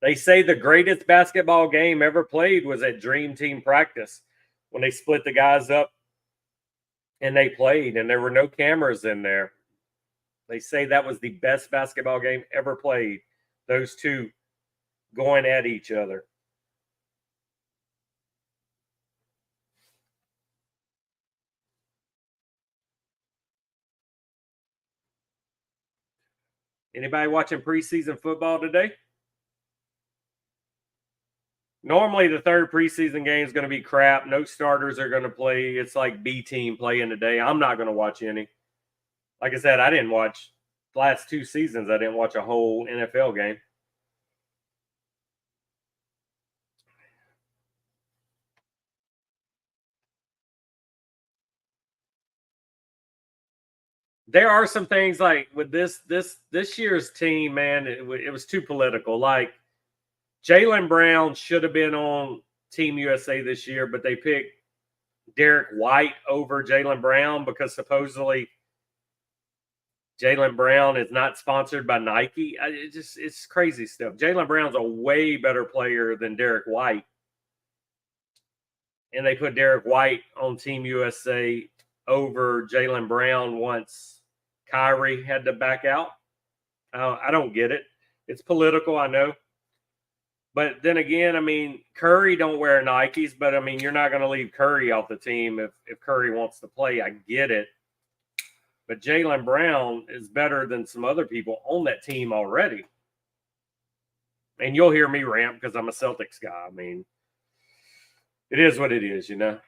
They say the greatest basketball game ever played was at Dream Team practice when they split the guys up and they played, and there were no cameras in there. They say that was the best basketball game ever played, those two going at each other. Anybody watching preseason football today? Normally, the third preseason game is going to be crap. No starters are going to play. It's like B team playing today. I'm not going to watch any. Like I said, I didn't watch the last 2 seasons. I didn't watch a whole NFL game. there are some things like with this year's team, man, it was too political. Like Jaylen Brown should have been on Team USA this year, but they picked Derek White over Jaylen Brown because supposedly Jaylen Brown is not sponsored by Nike. It's crazy stuff. Jaylen Brown's a way better player than Derek White. And they put Derek White on Team USA over Jaylen Brown once Kyrie had to back out. I don't get it. It's political, I know. But then again, I mean, Curry don't wear Nikes, but I mean, you're not going to leave Curry off the team if Curry wants to play. I get it. But Jaylen Brown is better than some other people on that team already. And you'll hear me rant because I'm a Celtics guy. I mean, it is what it is, you know.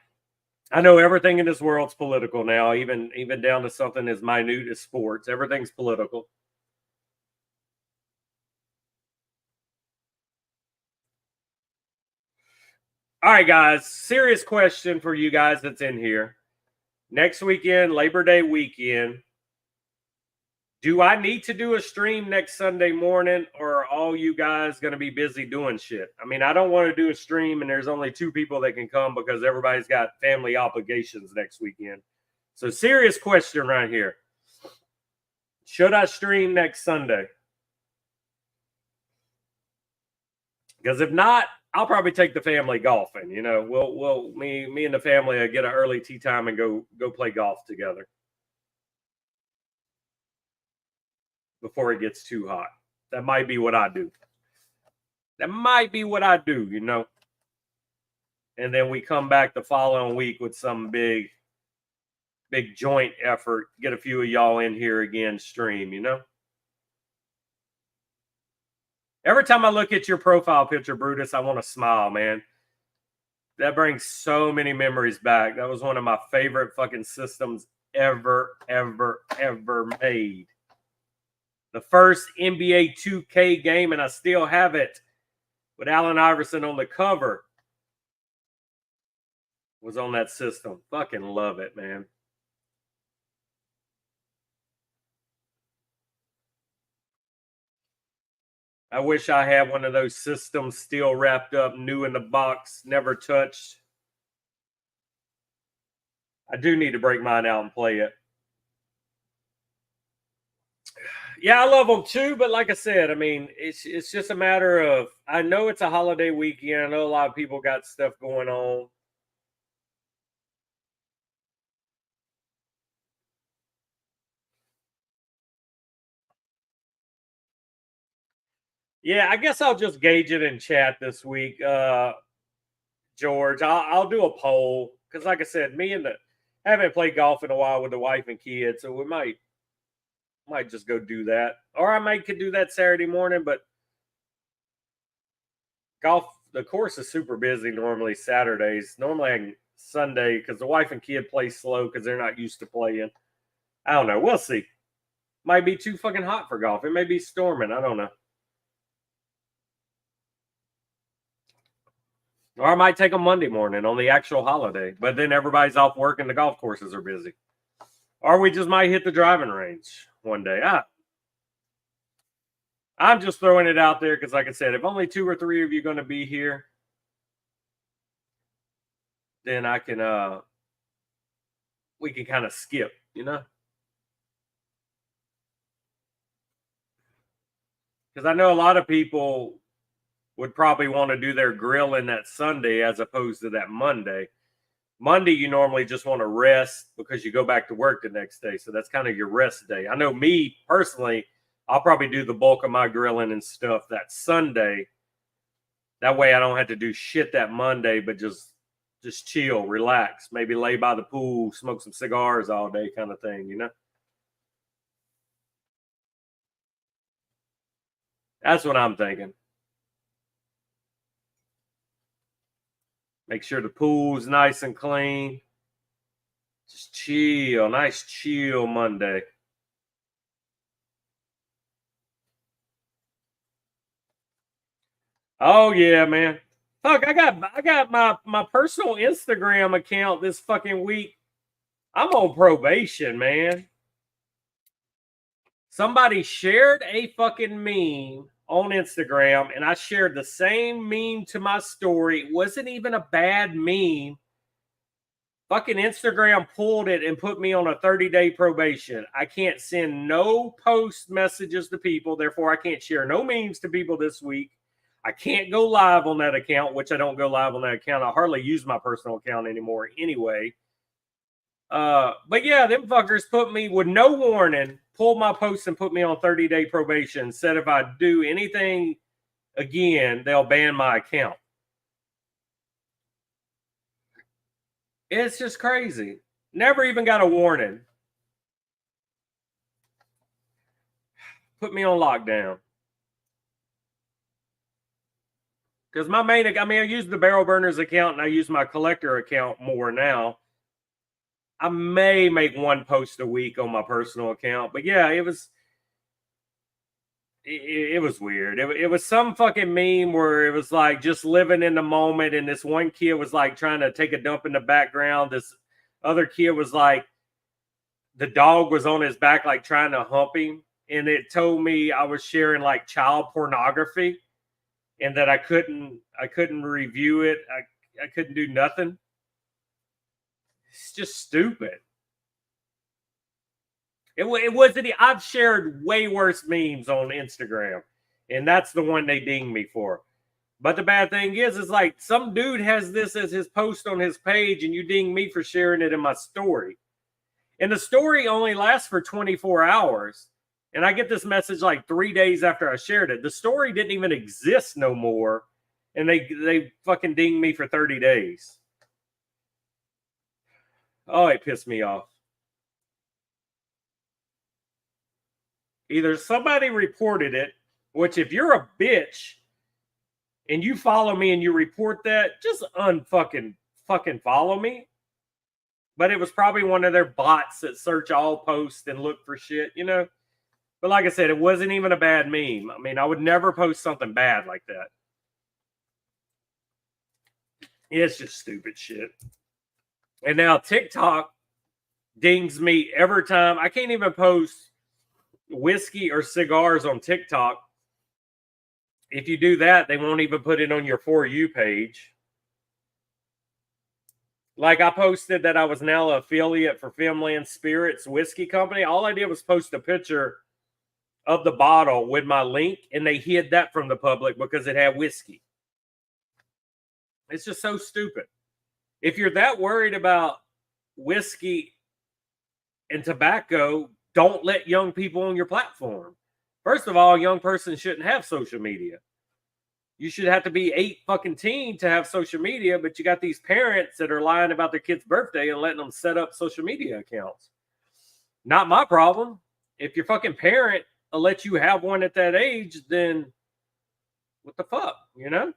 I know everything in this world's political now, even down to something as minute as sports. Everything's political. All right, guys. Serious question for you guys that's in here. Next weekend, Labor Day weekend, do I need to do a stream next Sunday morning, or are all you guys going to be busy doing shit? I mean, I don't want to do a stream and there's only 2 people that can come because everybody's got family obligations next weekend. So serious question right here. Should I stream next Sunday? Because if not, I'll probably take the family golfing. You know, me and the family get an early tea time and go play golf together before it gets too hot. That might be what I do. You know. And then we come back the following week with some big joint effort. Get a few of y'all in here again, stream, you know. Every time I look at your profile picture, Brutus, I want to smile, man. That brings so many memories back. That was one of my favorite fucking systems ever made. The first NBA 2K game, and I still have it, with Allen Iverson on the cover, was on that system. Fucking love it, man. I wish I had one of those systems still wrapped up, new in the box, never touched. I do need to break mine out and play it. Yeah, I love them too, but like I said, I mean, it's just a matter of, I know it's a holiday weekend. I know a lot of people got stuff going on. Yeah, I guess I'll just gauge it in chat this week, George. I'll do a poll because, like I said, haven't played golf in a while with the wife and kids, so we might just go do that, or I could do that Saturday morning. But golf, the course is super busy normally Saturdays. Normally Sunday because the wife and kid play slow because they're not used to playing. I don't know. We'll see. Might be too fucking hot for golf. It may be storming. I don't know. Or I might take a Monday morning on the actual holiday, but then everybody's off work and the golf courses are busy. Or we just might hit the driving range one day. I'm just throwing it out there because, like I said, if only 2 or 3 of you are going to be here, then I can we can kind of skip, you know? Because I know a lot of people would probably want to do their grilling that Sunday as opposed to that Monday. Monday, you normally just want to rest because you go back to work the next day. So that's kind of your rest day. I know me personally, I'll probably do the bulk of my grilling and stuff that Sunday. That way I don't have to do shit that Monday, but just chill, relax, maybe lay by the pool, smoke some cigars all day kind of thing, you know? That's what I'm thinking. Make sure the pool's nice and clean. Just chill. Nice chill Monday. Oh yeah, man. Fuck, I got my personal Instagram account this fucking week. I'm on probation, man. Somebody shared a fucking meme on Instagram, and I shared the same meme to my story. It wasn't even a bad meme. Fucking Instagram pulled it and put me on a 30-day probation. I can't send no post messages to people. Therefore, I can't share no memes to people this week. I can't go live on that account, which I don't go live on that account. I hardly use my personal account anymore anyway. But yeah, them fuckers put me with no warning, pulled my post and put me on 30-day probation. Said if I do anything again, they'll ban my account. It's just crazy. Never even got a warning. Put me on lockdown. Because my main, I use the Barrel Burners account and I use my collector account more now. I may make one post a week on my personal account. But yeah, it was weird. It was some fucking meme where it was like just living in the moment, and this one kid was like trying to take a dump in the background. This other kid was like, the dog was on his back like trying to hump him, and it told me I was sharing like child pornography and that I couldn't review it. I couldn't do nothing. It's just stupid. It wasn't. I've shared way worse memes on Instagram, and that's the one they ding me for. But the bad thing is like some dude has this as his post on his page, and you ding me for sharing it in my story. And the story only lasts for 24 hours. And I get this message like 3 days after I shared it. The story didn't even exist no more, and they fucking ding me for 30 days. Oh, it pissed me off. Either somebody reported it, which if you're a bitch and you follow me and you report that, just fucking follow me. But it was probably one of their bots that search all posts and look for shit, you know. But like I said, it wasn't even a bad meme. I mean, I would never post something bad like that. It's just stupid shit. And now TikTok dings me every time. I can't even post whiskey or cigars on TikTok. If you do that, they won't even put it on your For You page. Like I posted that I was now an affiliate for Finland Spirits Whiskey Company. All I did was post a picture of the bottle with my link, and they hid that from the public because it had whiskey. It's just so stupid. If you're that worried about whiskey and tobacco, don't let young people on your platform. First of all, a young person shouldn't have social media. You should have to be 8 fucking teen to have social media, but you got these parents that are lying about their kid's birthday and letting them set up social media accounts. Not my problem. If your fucking parent will let you have one at that age, then what the fuck, you know?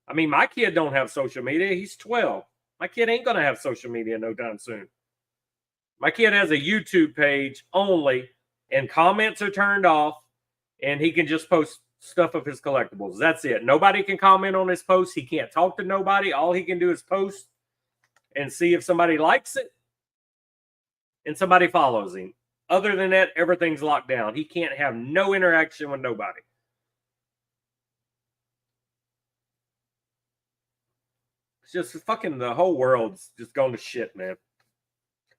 I mean, my kid don't have social media. He's 12. My kid ain't going to have social media no time soon. My kid has a YouTube page only, and comments are turned off, and he can just post stuff of his collectibles. That's it. Nobody can comment on his post. He can't talk to nobody. All he can do is post and see if somebody likes it and somebody follows him. Other than that, everything's locked down. He can't have no interaction with nobody. It's just fucking the whole world's just going to shit, man.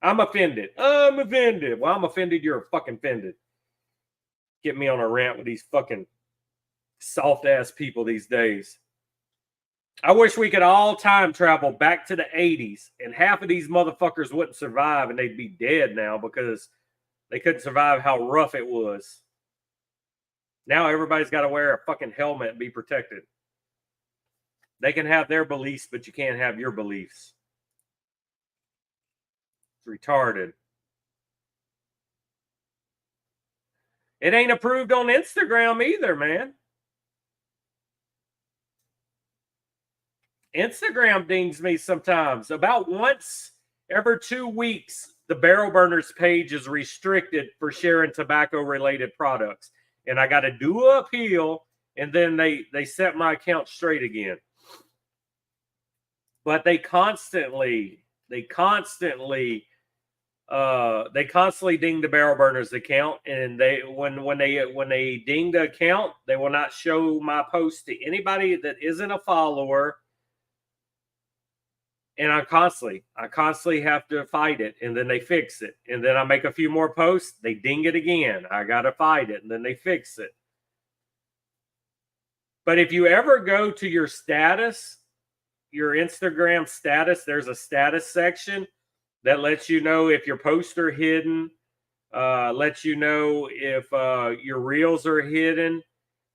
I'm offended. I'm offended. Well, I'm offended. You're fucking offended. Get me on a rant with these fucking soft ass people these days. I wish we could all time travel back to the 80s, and half of these motherfuckers wouldn't survive, and they'd be dead now because they couldn't survive how rough it was. Now everybody's got to wear a fucking helmet and be protected. They can have their beliefs, but you can't have your beliefs. It's retarded. It ain't approved on Instagram either, man. Instagram dings me sometimes. About once every 2 weeks, the Barrel Burners page is restricted for sharing tobacco-related products. And I got to do an appeal, and then they set my account straight again. But they constantly they constantly ding the Barrel Burners account, and when they ding the account, they will not show my post to anybody that isn't a follower. And I constantly have to fight it, and then they fix it, and then I make a few more posts, they ding it again. I gotta fight it, and then they fix it. But if you ever go to your status, your Instagram status, there's a status section that lets you know if your posts are hidden, lets you know if your reels are hidden.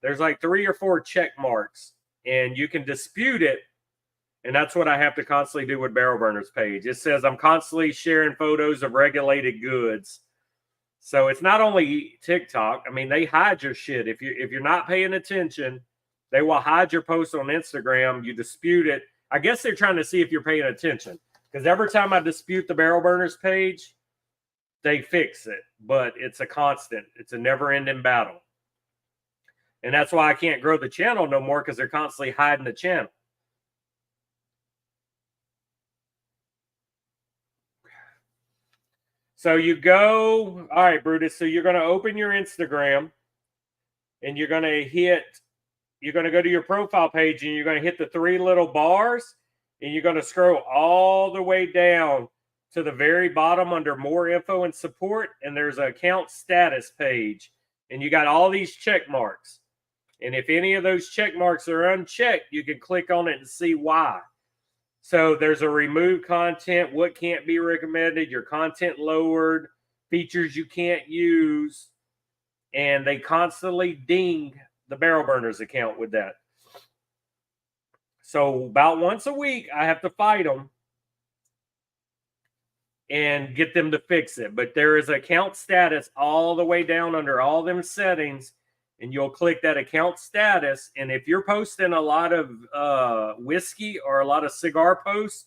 There's like 3 or 4 check marks, and you can dispute it. And that's what I have to constantly do with Barrel Burners page. It says I'm constantly sharing photos of regulated goods. So it's not only TikTok. I mean, they hide your shit. If you're not paying attention, they will hide your post on Instagram. You dispute it. I guess they're trying to see if you're paying attention. Because every time I dispute the Barrel Burners page, they fix it. But it's a constant. It's a never-ending battle. And that's why I can't grow the channel no more, because they're constantly hiding the channel. So you go, all right, Brutus. So you're going to open your Instagram, and you're going to go to your profile page, and you're going to hit the 3 little bars, and you're going to scroll all the way down to the very bottom under more info and support. And there's an account status page, and you got all these check marks. And if any of those check marks are unchecked, you can click on it and see why. So there's a remove content, what can't be recommended, your content lowered, features you can't use, and they constantly ding the Barrel Burners account with that. So about once a week, I have to fight them and get them to fix it. But there is account status all the way down under all them settings, and you'll click that account status. And if you're posting a lot of whiskey or a lot of cigar posts,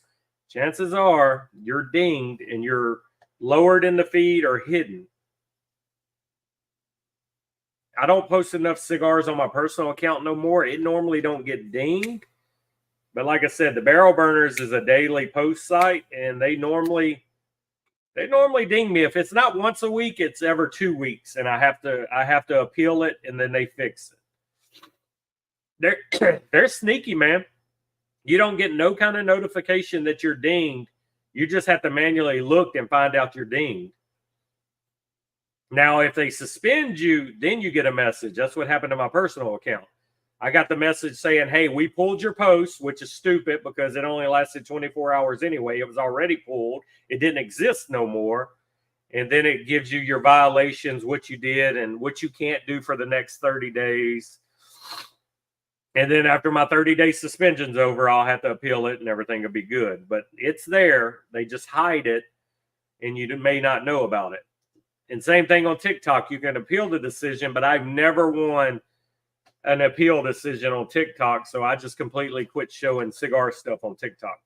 chances are you're dinged and you're lowered in the feed or hidden. I don't post enough cigars on my personal account no more. It normally don't get dinged. But like I said, the Barrel Burners is a daily post site, and they normally ding me. If it's not once a week, it's every 2 weeks, and I have to appeal it, and then they fix it. They're sneaky, man. You don't get no kind of notification that you're dinged. You just have to manually look and find out you're dinged. Now, if they suspend you, then you get a message. That's what happened to my personal account. I got the message saying, hey, we pulled your post, which is stupid because it only lasted 24 hours anyway. It was already pulled. It didn't exist no more. And then it gives you your violations, what you did and what you can't do for the next 30 days. And then after my 30-day suspension's over, I'll have to appeal it and everything will be good. But it's there. They just hide it, and you may not know about it. And same thing on TikTok. You can appeal the decision, but I've never won an appeal decision on TikTok, so I just completely quit showing cigar stuff on TikTok.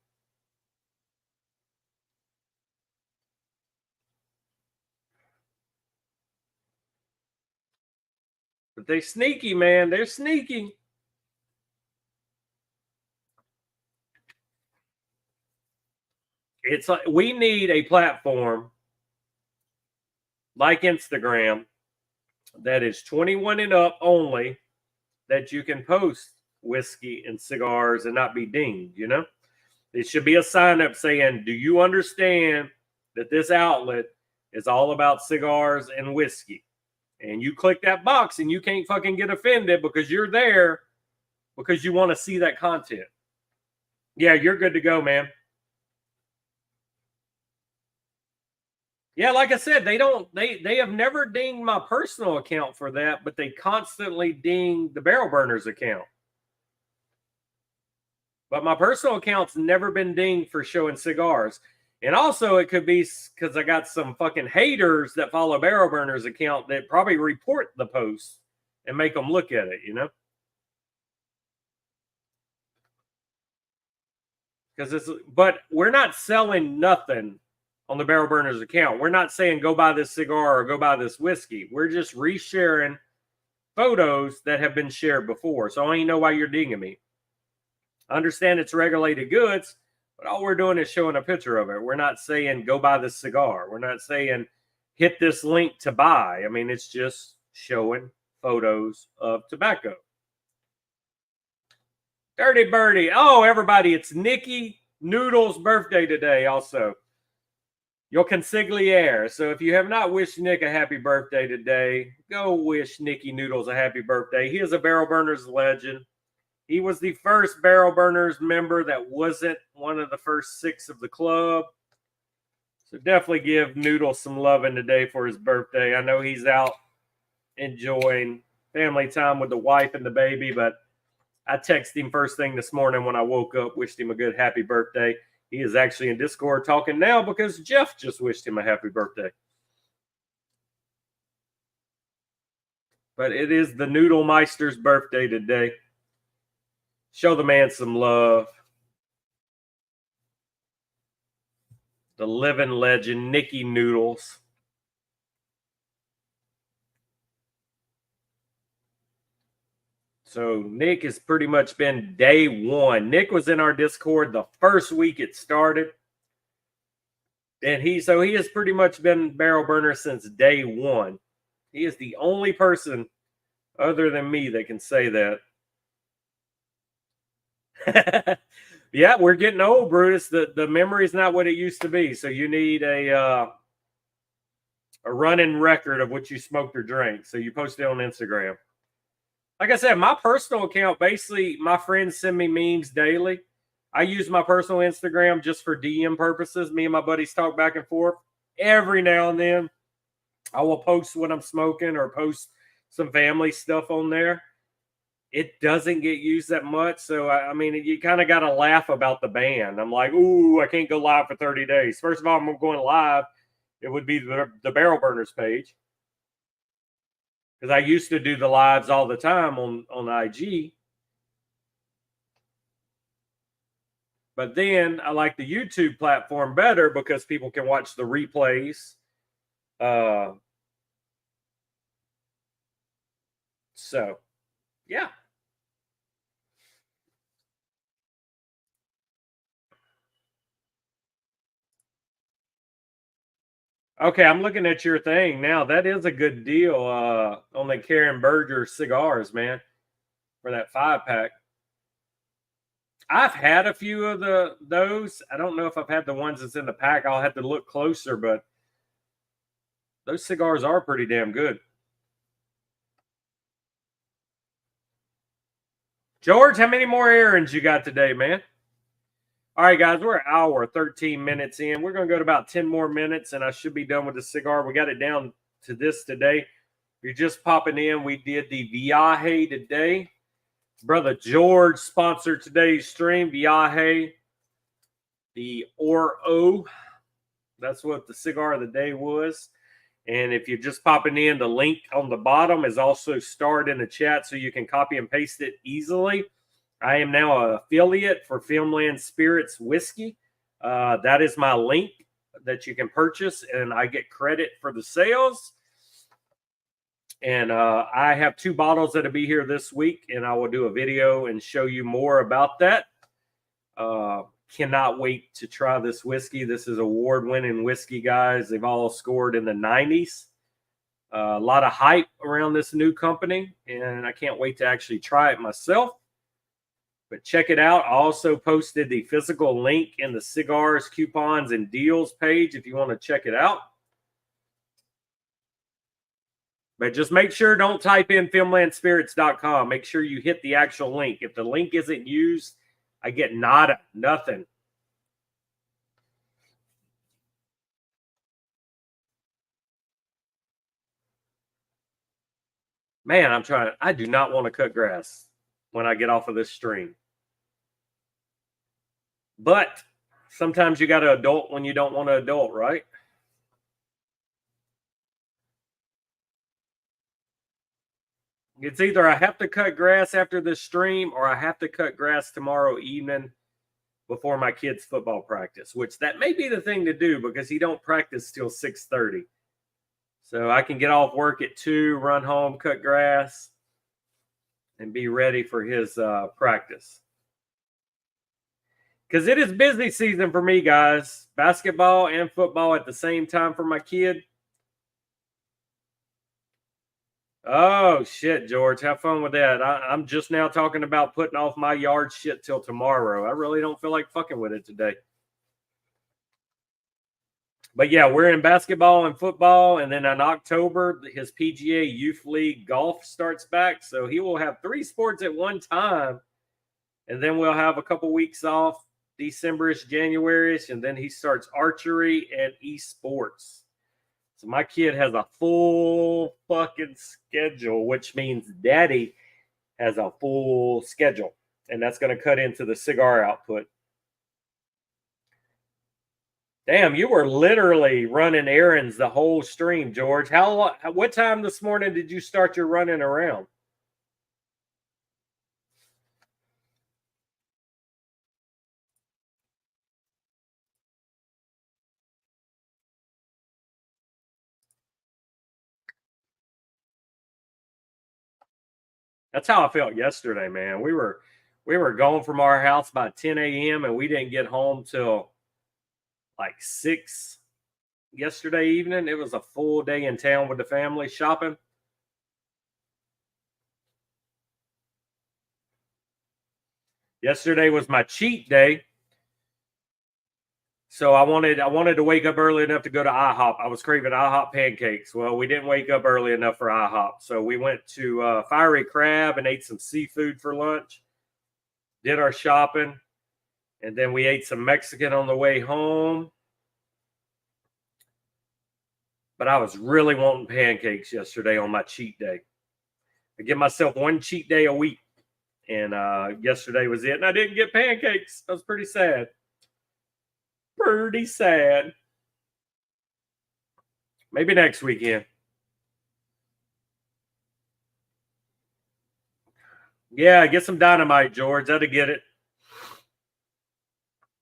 But they're sneaky, man. They're sneaky. It's like we need a platform like Instagram that is 21 and up only, that you can post whiskey and cigars and not be dinged, you know? It should be a sign up saying, do you understand that this outlet is all about cigars and whiskey? And you click that box and you can't fucking get offended because you're there because you want to see that content. Yeah, you're good to go, man. Yeah, like I said, they have never dinged my personal account for that, but they constantly ding the Barrel Burners account. But my personal account's never been dinged for showing cigars. And also it could be because I got some fucking haters that follow Barrel Burners account that probably report the post and make them look at it, you know? But we're not selling nothing on the Barrel Burners account. We're not saying go buy this cigar or go buy this whiskey. We're just resharing photos that have been shared before. So I don't even know why you're dinging me. I understand it's regulated goods, But all we're doing is showing a picture of it. We're not saying go buy this cigar. We're not saying hit this link to buy. I mean, it's just showing photos of tobacco. Dirty Birdie. Oh, everybody, it's Nikki Noodle's birthday today also. Your consigliere. So if you have not wished Nick a happy birthday today, go wish Nikki Noodles a happy birthday. He is a Barrel Burners legend. He was the first Barrel Burners member that wasn't one of the first 6 of the club. So definitely give Noodle some loving today for his birthday. I know he's out enjoying family time with the wife and the baby, but I texted him first thing this morning when I woke up, wished him a good happy birthday. He is actually in Discord talking now because Jeff just wished him a happy birthday. But it is the Noodle Meister's birthday today. Show the man some love. The living legend, Nikki Noodles. So Nick has pretty much been day one. Nick was in our Discord the first week it started. And he has pretty much been Barrel Burner since day one. He is the only person other than me that can say that. Yeah, we're getting old, Brutus. The memory's not what it used to be. So you need a running record of what you smoked or drank. So you post it on Instagram. Like I said, my personal account, basically, my friends send me memes daily. I use my personal Instagram just for DM purposes. Me and my buddies talk back and forth. Every now and then, I will post what I'm smoking or post some family stuff on there. It doesn't get used that much. So, I mean, you kind of got to laugh about the ban. I'm like, ooh, I can't go live for 30 days. First of all, I'm going live. It would be the Barrel Burners page. Because I used to do the lives all the time on IG. But then I like the YouTube platform better because people can watch the replays. So, yeah. Okay, I'm looking at your thing now. That is a good deal on the Karen Berger cigars, man, for that 5-pack. I've had a few of those. I don't know if I've had the ones that's in the pack. I'll have to look closer, but those cigars are pretty damn good. George, how many more errands you got today, man? All right, guys, we're an hour, 13 minutes in. We're going to go to about 10 more minutes, and I should be done with the cigar. We got it down to this today. If you're just popping in, we did the Viaje today. Brother George sponsored today's stream, Viaje, the Oro. That's what the cigar of the day was. And if you're just popping in, the link on the bottom is also starred in the chat so you can copy and paste it easily. I am now an affiliate for Filmland Spirits Whiskey. That is my link that you can purchase, and I get credit for the sales. And I have 2 bottles that'll be here this week, and I will do a video and show you more about that. Cannot wait to try this whiskey. This is award-winning whiskey, guys. They've all scored in the 90s. A lot of hype around this new company, and I can't wait to actually try it myself. But check it out. I also posted the physical link in the Cigars, Coupons, and Deals page if you want to check it out. But just make sure don't type in filmlandspirits.com. Make sure you hit the actual link. If the link isn't used, I get nada, nothing. Man, I do not want to cut grass when I get off of this stream. But sometimes you got to adult when you don't want to adult, right? It's either I have to cut grass after this stream or I have to cut grass tomorrow evening before my kid's football practice, which that may be the thing to do because he don't practice till 6:30. So I can get off work at 2, run home, cut grass, and be ready for his practice. because it is busy season for me, guys. Basketball and football at the same time for my kid. Oh shit, George, have fun with that. I'm just now talking about putting off my yard shit till tomorrow. I really don't feel like fucking with it today. But yeah, we're in basketball and football, and then in October, his PGA Youth League golf starts back. So he will have 3 sports at one time, and then we'll have a couple weeks off, Decemberish, Januaryish, and then he starts archery and esports. So my kid has a full fucking schedule, which means daddy has a full schedule, and that's going to cut into the cigar output. Damn, you were literally running errands the whole stream, George. What time this morning did you start your running around? That's how I felt yesterday, man. We were going from our house by 10 a.m. and we didn't get home till like 6 yesterday evening. It was a full day in town with the family shopping. Yesterday was my cheat day. So I wanted to wake up early enough to go to IHOP. I was craving IHOP pancakes. Well, we didn't wake up early enough for IHOP. So we went to Fiery Crab and ate some seafood for lunch. Did our shopping. And then we ate some Mexican on the way home. But I was really wanting pancakes yesterday on my cheat day. I give myself one cheat day a week. And yesterday was it. And I didn't get pancakes. I was pretty sad. Pretty sad. Maybe next weekend. Yeah, get some dynamite, George. That'll get it.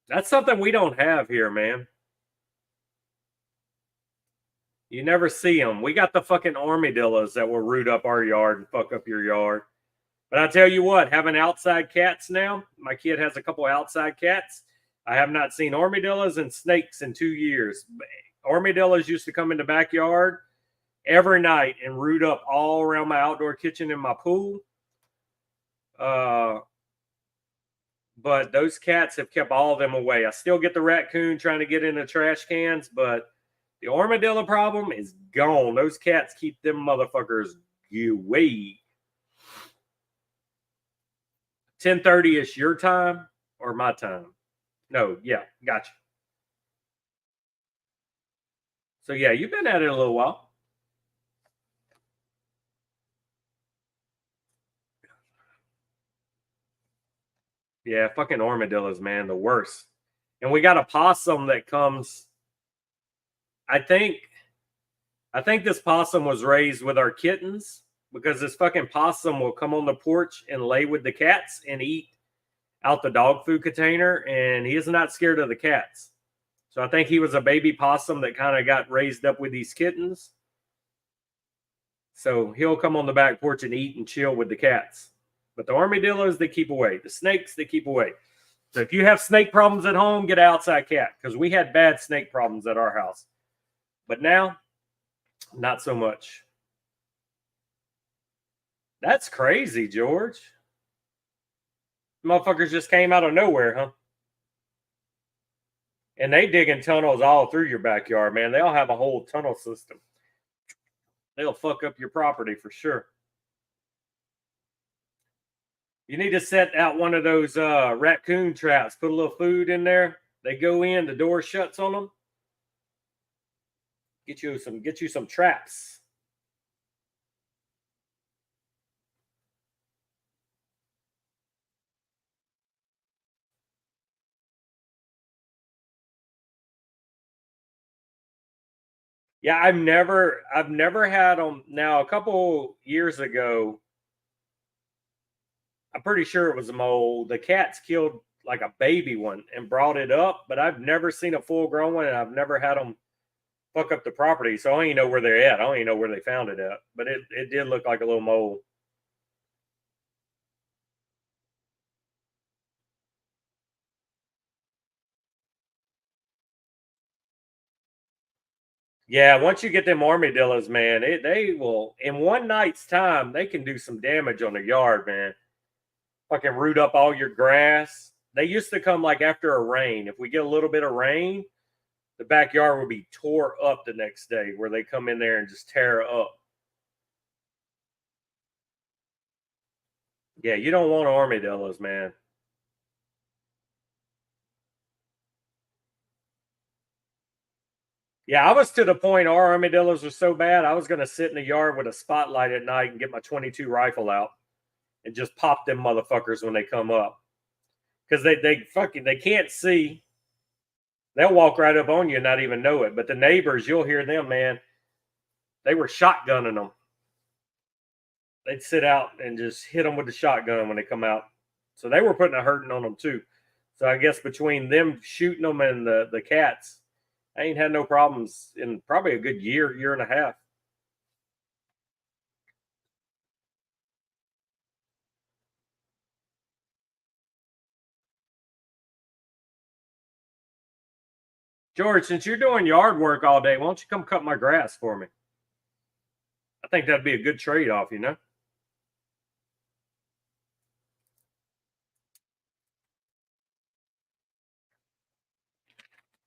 That's something we don't have here, man. You never see them. We got the fucking armadillos that will root up our yard and fuck up your yard. But I tell you what, having outside cats now, my kid has a couple outside cats. I have not seen armadillos and snakes in 2 years. Armadillos used to come in the backyard every night and root up all around my outdoor kitchen and my pool. But those cats have kept all of them away. I still get the raccoon trying to get in the trash cans, but the armadillo problem is gone. Those cats keep them motherfuckers away. 10:30 is your time or my time? No, yeah, gotcha. So yeah, you've been at it a little while. Yeah, fucking armadillos, man, the worst. And we got a possum that comes. I think this possum was raised with our kittens because this fucking possum will come on the porch and lay with the cats and eat out the dog food container, and he is not scared of the cats. So I think he was a baby possum that kind of got raised up with these kittens. So he'll come on the back porch and eat and chill with the cats. But the armadillos, they keep away. The snakes, they keep away. So if you have snake problems at home, get an outside cat, because we had bad snake problems at our house. But now, not so much. That's crazy, George. Motherfuckers just came out of nowhere, huh? And they digging tunnels all through your backyard, man. They'll have a whole tunnel system. They'll fuck up your property for sure. You need to set out one of those raccoon traps. Put a little food in there. They go in, the door shuts on them. Get you some traps. Yeah, I've never had them. Now, a couple years ago, I'm pretty sure it was a mole. The cats killed like a baby one and brought it up, but I've never seen a full grown one, and I've never had them fuck up the property. So I don't even know where they're at. I don't even know where they found it at, but it did look like a little mole. Yeah, once you get them armadillos, man, they will in one night's time they can do some damage on the yard, man. Fucking root up all your grass. They used to come like after a rain. If we get a little bit of rain, the backyard will be tore up the next day where they come in there and just tear up. Yeah, you don't want armadillos, man. Yeah, I was to the point our armadillos were so bad, I was going to sit in the yard with a spotlight at night and get my 22 rifle out and just pop them motherfuckers when they come up. Because they can't see. They'll walk right up on you and not even know it. But the neighbors, you'll hear them, man. They were shotgunning them. They'd sit out and just hit them with the shotgun when they come out. So they were putting a hurting on them too. So I guess between them shooting them and the cats, I ain't had no problems in probably a good year and a half. George, since you're doing yard work all day, why don't you come cut my grass for me? I think that'd be a good trade off, you know?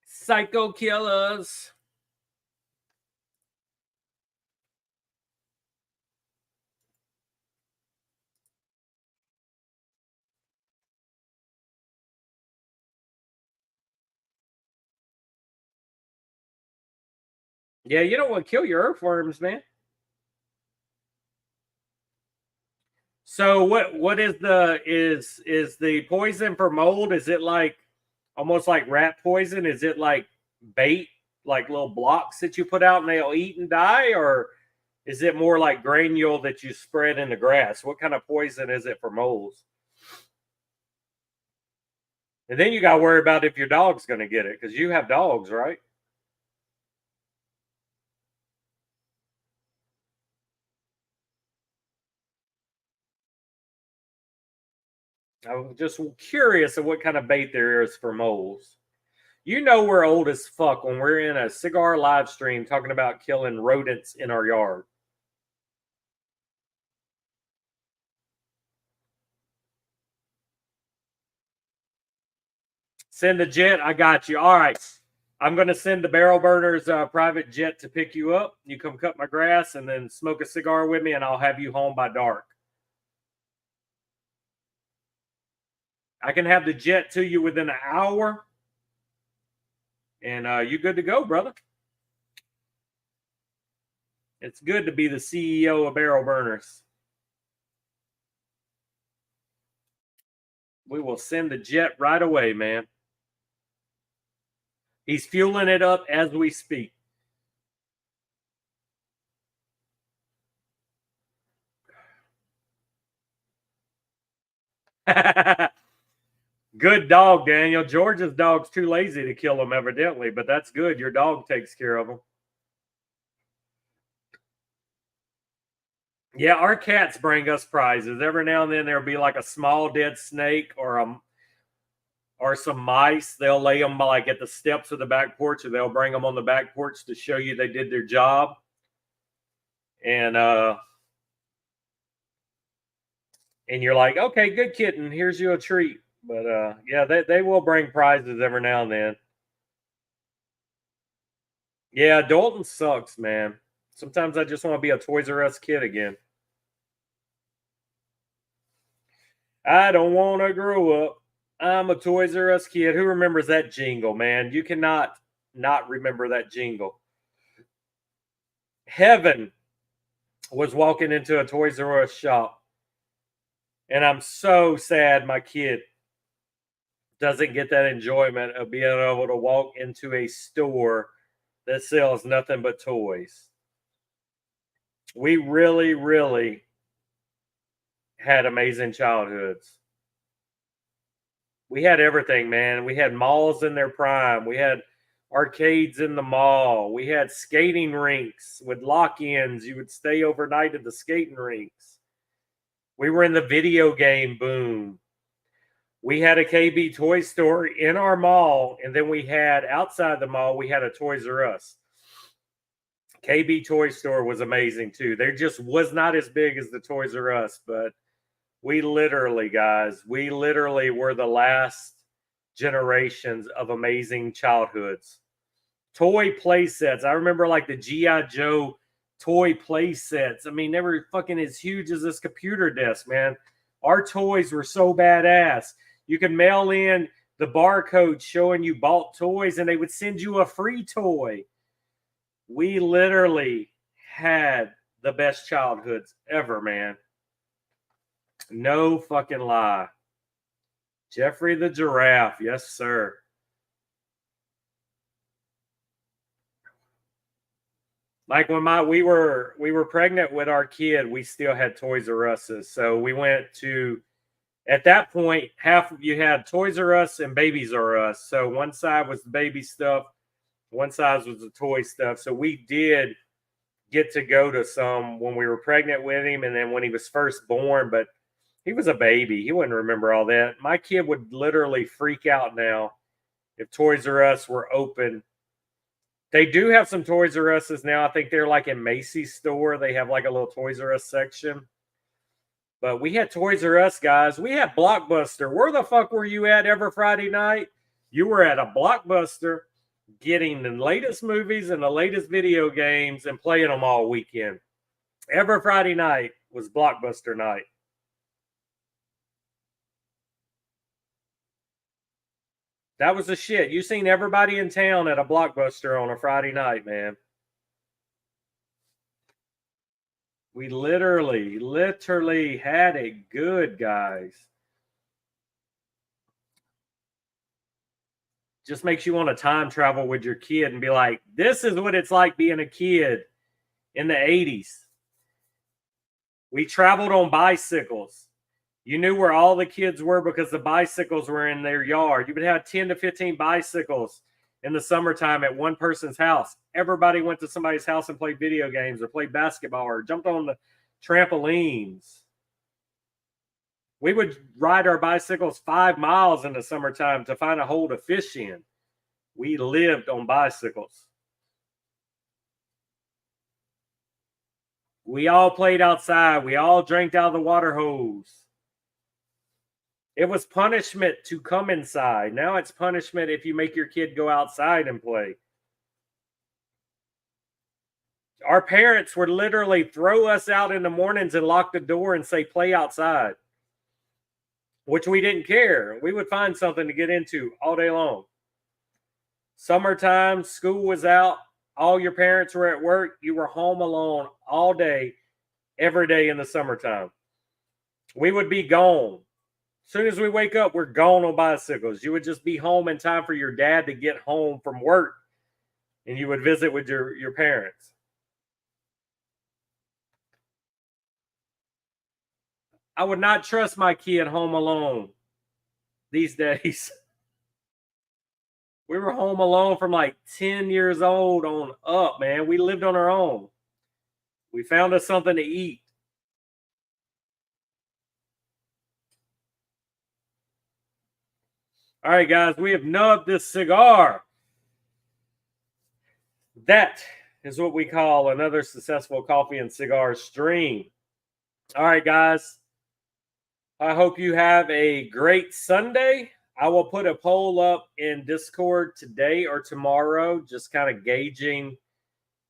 Psycho killers. Yeah, you don't want to kill your earthworms, man. So what is the poison for mold? Is it like almost like rat poison? Is it like bait, like little blocks that you put out and they'll eat and die, or is it more like granule that you spread in the grass? What kind of poison is it for moles? And then you got to worry about if your dog's going to get it because you have dogs, right? I'm just curious of what kind of bait there is for moles. You know we're old as fuck when we're in a cigar live stream talking about killing rodents in our yard. Send the jet. I got you. All right. I'm going to send the barrel burners private jet to pick you up. You come cut my grass and then smoke a cigar with me, and I'll have you home by dark. I can have the jet to you within an hour, and you good to go, brother. It's good to be the CEO of barrel burners. We will send the jet right away, man. He's fueling it up as we speak. Good dog, Daniel. George's dog's too lazy to kill him, evidently, but that's good. Your dog takes care of him. Yeah, our cats bring us prizes. Every now and then there'll be like a small dead snake or some mice. They'll lay them like at the steps of the back porch, or they'll bring them on the back porch to show you they did their job. And you're like, okay, good kitten. Here's you a treat. But yeah, they will bring prizes every now and then. Yeah, Dalton sucks, man. Sometimes I just want to be a Toys R Us kid again. I don't want to grow up. I'm a Toys R Us kid. Who remembers that jingle, man? You cannot not remember that jingle. Heaven was walking into a Toys R Us shop, and I'm so sad my kid doesn't get that enjoyment of being able to walk into a store that sells nothing but toys. We really, really had amazing childhoods. We had everything, man. We had malls in their prime. We had arcades in the mall. We had skating rinks with lock-ins. You would stay overnight at the skating rinks. We were in the video game boom. We had a KB toy store in our mall, and then we had outside the mall, we had a Toys R Us. KB Toy Store was amazing too. They just was not as big as the Toys R Us, but we literally, guys, we literally were the last generations of amazing childhoods. Toy play sets. I remember like the G.I. Joe toy play sets. I mean, they were fucking as huge as this computer desk, man. Our toys were so badass. You could mail in the barcode showing you bought toys and they would send you a free toy. We literally had the best childhoods ever, man. No fucking lie. Jeffrey the Giraffe. Yes, sir. Like when we were pregnant with our kid, we still had Toys R Us's. So we went to, at that point, half of you had Toys R Us and Babies R Us. So one side was the baby stuff, one side was the toy stuff. So we did get to go to some when we were pregnant with him, and then when he was first born, but he was a baby. He wouldn't remember all that. My kid would literally freak out now if Toys R Us were open. They do have some Toys R Us's now. I think they're like in Macy's store. They have like a little Toys R Us section. But we had Toys R Us, guys. We had Blockbuster. Where the fuck were you at every Friday night? You were at a Blockbuster getting the latest movies and the latest video games and playing them all weekend. Every Friday night was Blockbuster night. That was the shit. You seen everybody in town at a Blockbuster on a Friday night, man. We literally had it good, guys. Just makes you want to time travel with your kid and be like, this is what it's like being a kid in the 80s. We traveled on bicycles. You knew where all the kids were because the bicycles were in their yard. You would have 10 to 15 bicycles in the summertime at one person's house. Everybody went to somebody's house and played video games or played basketball or jumped on the trampolines. We would ride our bicycles 5 miles in the summertime to find a hole to fish in. We lived on bicycles. We all played outside. We all drank out of the water hose. It was punishment to come inside. Now it's punishment if you make your kid go outside and play. Our parents would literally throw us out in the mornings and lock the door and say, play outside, which we didn't care. We would find something to get into all day long. Summertime, school was out. All your parents were at work. You were home alone all day, every day in the summertime. We would be gone. As soon as we wake up, we're gone on bicycles. You would just be home in time for your dad to get home from work, and you would visit with your parents. I would not trust my kid home alone these days. We were home alone from like 10 years old on up, man. We lived on our own. We found us something to eat. All right, guys, we have nubbed this cigar. That is what we call another successful coffee and cigar stream. All right, guys. I hope you have a great Sunday. I will put a poll up in Discord today or tomorrow, just kind of gauging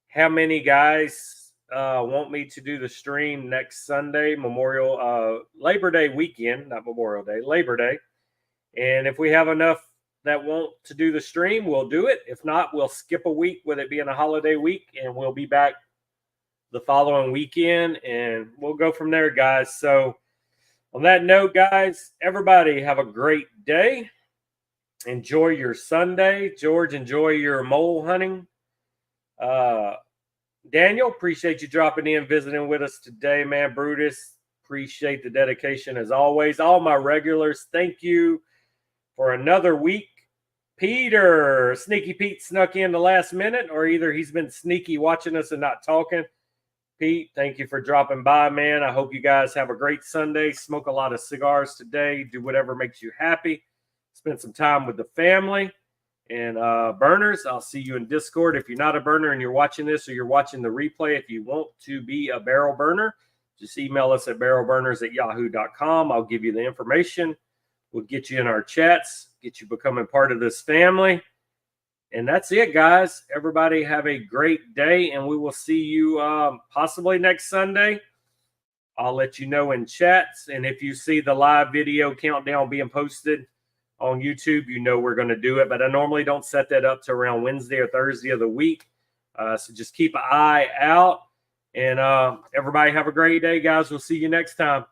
how many guys want me to do the stream next Sunday, Labor Day weekend, not Memorial Day, Labor Day. And if we have enough that want to do the stream, we'll do it. If not, we'll skip a week with it being a holiday week, and we'll be back the following weekend, and we'll go from there, guys. So on that note, guys, everybody have a great day. Enjoy your Sunday. George, enjoy your mole hunting. Daniel, appreciate you dropping in, visiting with us today, man. Brutus, appreciate the dedication as always. All my regulars, thank you for another week. Peter, Sneaky Pete snuck in the last minute, or either he's been sneaky watching us and not talking. Pete, thank you for dropping by, man. I hope you guys have a great Sunday. Smoke a lot of cigars today. Do whatever makes you happy. Spend some time with the family. And burners, I'll see you in Discord. If you're not a burner and you're watching this or you're watching the replay, if you want to be a barrel burner, just email us at barrelburners@yahoo.com. I'll give you the information. We'll get you in our chats, get you becoming part of this family. And that's it, guys. Everybody have a great day, and we will see you possibly next Sunday. I'll let you know in chats. And if you see the live video countdown being posted on YouTube, you know we're going to do it. But I normally don't set that up to around Wednesday or Thursday of the week. So just keep an eye out. And everybody have a great day, guys. We'll see you next time.